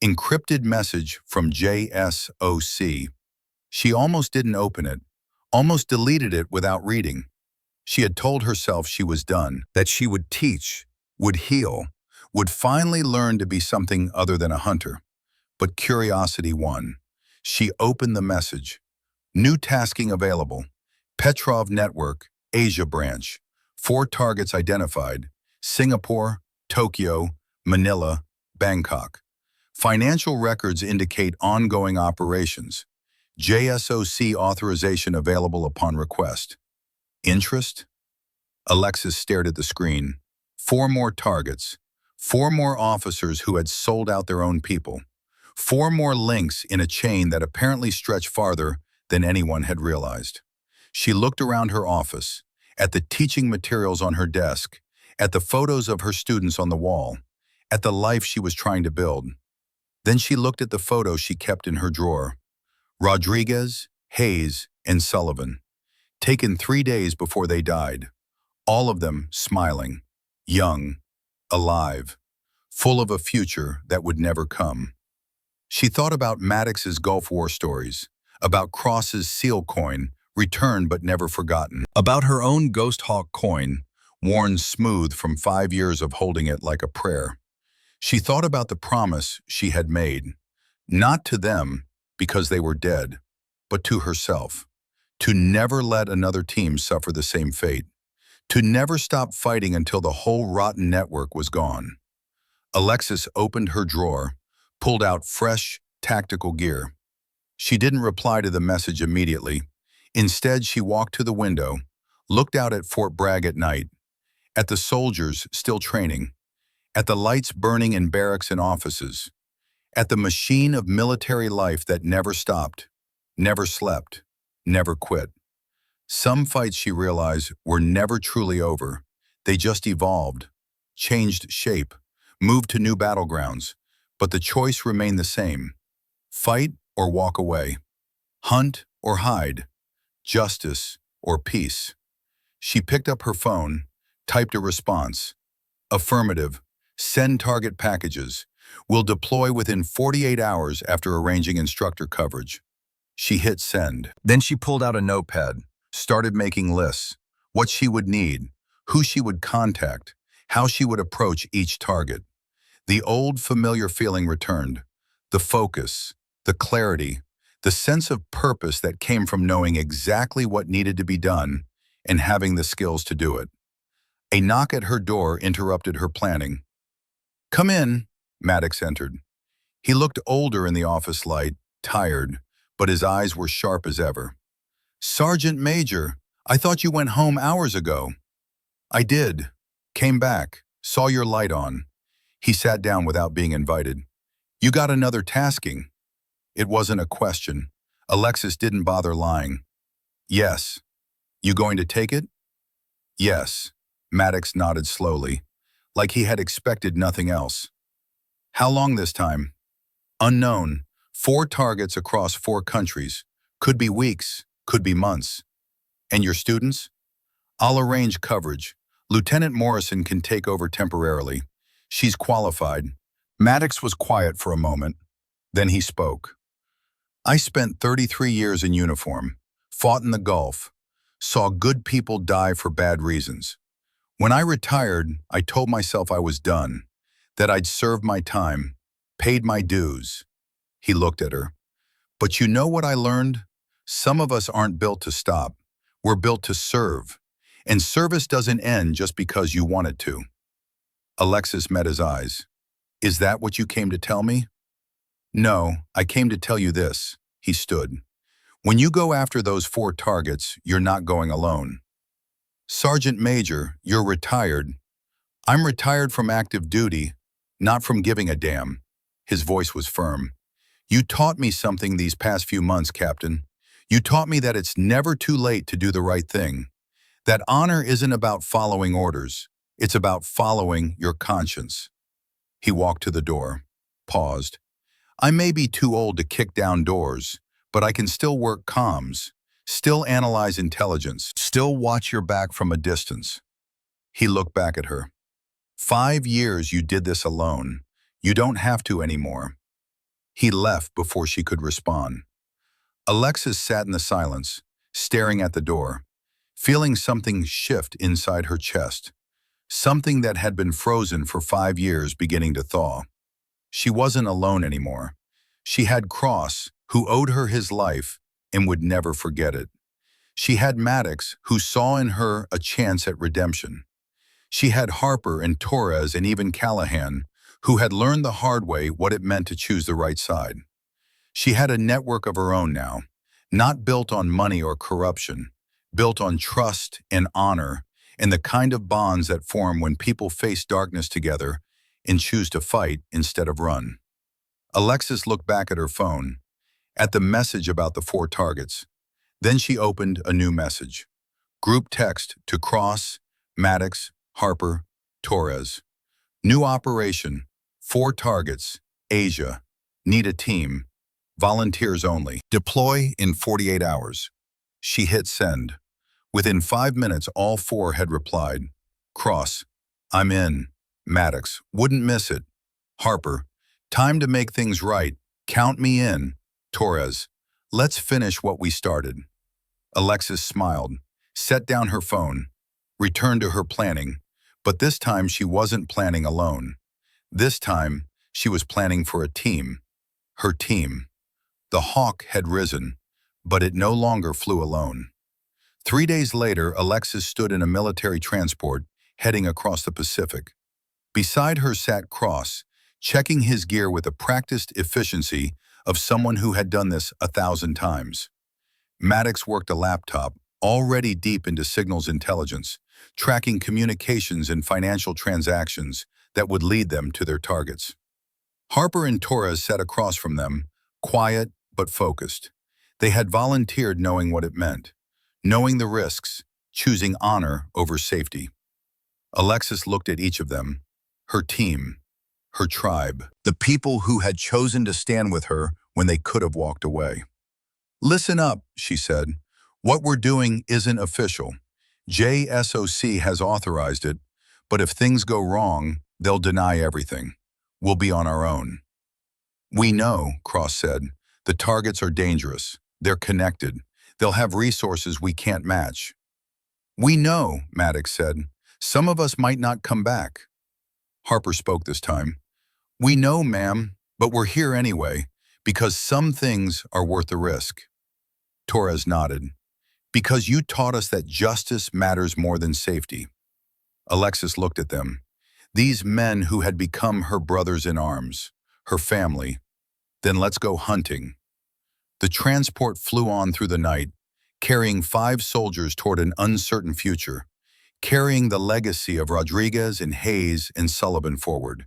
Encrypted message from JSOC. She almost didn't open it, almost deleted it without reading. She had told herself she was done, that she would teach, would heal, would finally learn to be something other than a hunter. But curiosity won. She opened the message. New tasking available. Petrov Network, Asia branch. 4 targets identified. Singapore, Tokyo, Manila, Bangkok. Financial records indicate ongoing operations. JSOC authorization available upon request. Interest? Alexis stared at the screen. 4 more targets. 4 more officers who had sold out their own people. 4 more links in a chain that apparently stretched farther than anyone had realized. She looked around her office, at the teaching materials on her desk, at the photos of her students on the wall, at the life she was trying to build. Then she looked at the photos she kept in her drawer. Rodriguez, Hayes, and Sullivan, taken 3 days before they died, all of them smiling, young, alive, full of a future that would never come. She thought about Maddox's Gulf War stories, about Cross's seal coin, returned but never forgotten, about her own Ghost Hawk coin, worn smooth from 5 years of holding it like a prayer. She thought about the promise she had made, not to them because they were dead, but to herself, to never let another team suffer the same fate, to never stop fighting until the whole rotten network was gone. Alexis opened her drawer, pulled out fresh, tactical gear. She didn't reply to the message immediately. Instead, she walked to the window, looked out at Fort Bragg at night, at the soldiers still training, at the lights burning in barracks and offices, at the machine of military life that never stopped, never slept, never quit. Some fights, she realized, were never truly over. They just evolved, changed shape, moved to new battlegrounds, but the choice remained the same. Fight or walk away. Hunt or hide. Justice or peace. She picked up her phone, typed a response. Affirmative. Send target packages. Will deploy within 48 hours after arranging instructor coverage. She hit send. Then she pulled out a notepad, started making lists. What she would need, who she would contact, how she would approach each target. The old familiar feeling returned. The focus, the clarity, the sense of purpose that came from knowing exactly what needed to be done and having the skills to do it. A knock at her door interrupted her planning. "Come in," Maddox entered. He looked older in the office light, tired, but his eyes were sharp as ever. "Sergeant Major, I thought you went home hours ago." "I did. Came back. Saw your light on." He sat down without being invited. "You got another tasking." It wasn't a question. Alexis didn't bother lying. "Yes." "You going to take it?" "Yes." Maddox nodded slowly, like he had expected nothing else. "How long this time?" "Unknown. 4 targets across 4 countries. Could be weeks, could be months." "And your students?" "I'll arrange coverage. Lieutenant Morrison can take over temporarily. She's qualified." Maddox was quiet for a moment. Then he spoke. "I spent 33 years in uniform, fought in the Gulf, saw good people die for bad reasons. When I retired, I told myself I was done, that I'd served my time, paid my dues." He looked at her. "But you know what I learned? Some of us aren't built to stop. We're built to serve. And service doesn't end just because you want it to." Alexis met his eyes. "Is that what you came to tell me?" "No, I came to tell you this." He stood. "When you go after those 4 targets, you're not going alone." "Sergeant Major, you're retired." "I'm retired from active duty, not from giving a damn." His voice was firm. "You taught me something these past few months, Captain. You taught me that it's never too late to do the right thing. That honor isn't about following orders. It's about following your conscience." He walked to the door, paused. "I may be too old to kick down doors, but I can still work comms, still analyze intelligence, still watch your back from a distance." He looked back at her. 5 years you did this alone. You don't have to anymore." He left before she could respond. Alexis sat in the silence, staring at the door, feeling something shift inside her chest, something that had been frozen for 5 years beginning to thaw. She wasn't alone anymore. She had Cross, who owed her his life and would never forget it. She had Maddox, who saw in her a chance at redemption. She had Harper and Torres and even Callahan, who had learned the hard way what it meant to choose the right side. She had a network of her own now, not built on money or corruption, built on trust and honor and the kind of bonds that form when people face darkness together and choose to fight instead of run. Alexis looked back at her phone, at the message about the 4 targets. Then she opened a new message. Group text to Cross, Maddox, Harper, Torres. New operation, 4 targets, Asia. Need a team. Volunteers only. Deploy in 48 hours. She hit send. Within 5 minutes, all 4 had replied. Cross, I'm in. Maddox, wouldn't miss it. Harper, time to make things right. Count me in. Torres, let's finish what we started. Alexis smiled, set down her phone, returned to her planning, but this time she wasn't planning alone. This time, she was planning for a team. Her team. The hawk had risen, but it no longer flew alone. 3 days later, Alexis stood in a military transport heading across the Pacific. Beside her sat Cross, checking his gear with the practiced efficiency of someone who had done this 1,000 times. Maddox worked a laptop, already deep into signals intelligence, tracking communications and financial transactions that would lead them to their targets. Harper and Torres sat across from them, quiet but focused. They had volunteered knowing what it meant, knowing the risks, choosing honor over safety. Alexis looked at each of them, her team, her tribe, the people who had chosen to stand with her when they could have walked away. Listen up, she said. What we're doing isn't official. JSOC has authorized it, but if things go wrong, they'll deny everything. We'll be on our own. We know, Cross said, the targets are dangerous. They're connected. They'll have resources we can't match. We know, Maddox said. Some of us might not come back. Harper spoke this time. We know, ma'am, but we're here anyway, because some things are worth the risk. Torres nodded. Because you taught us that justice matters more than safety. Alexis looked at them. These men who had become her brothers in arms, her family. Then let's go hunting. The transport flew on through the night, carrying 5 soldiers toward an uncertain future, carrying the legacy of Rodriguez and Hayes and Sullivan forward,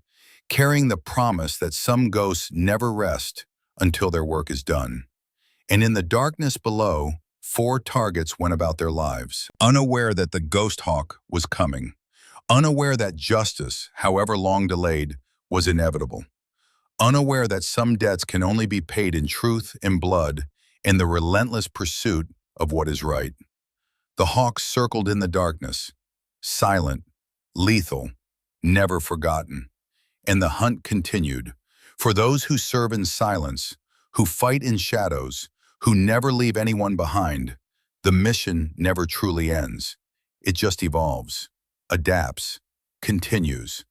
carrying the promise that some ghosts never rest until their work is done. And in the darkness below, 4 targets went about their lives, unaware that the ghost hawk was coming, unaware that justice, however long delayed, was inevitable, unaware that some debts can only be paid in truth and blood in the relentless pursuit of what is right. The hawk circled in the darkness, silent, lethal, never forgotten. And the hunt continued. For those who serve in silence, who fight in shadows, who never leave anyone behind, the mission never truly ends. It just evolves, adapts, continues.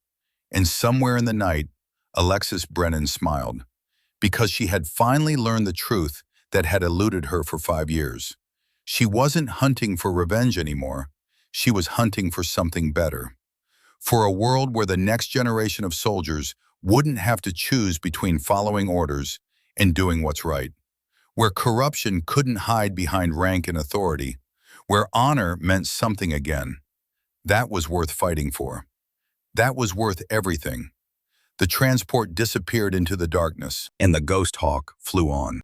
And somewhere in the night, Alexis Brennan smiled, because she had finally learned the truth that had eluded her for 5 years. She wasn't hunting for revenge anymore. She was hunting for something better. For a world where the next generation of soldiers wouldn't have to choose between following orders and doing what's right. Where corruption couldn't hide behind rank and authority. Where honor meant something again. That was worth fighting for. That was worth everything. The transport disappeared into the darkness, and the ghost hawk flew on.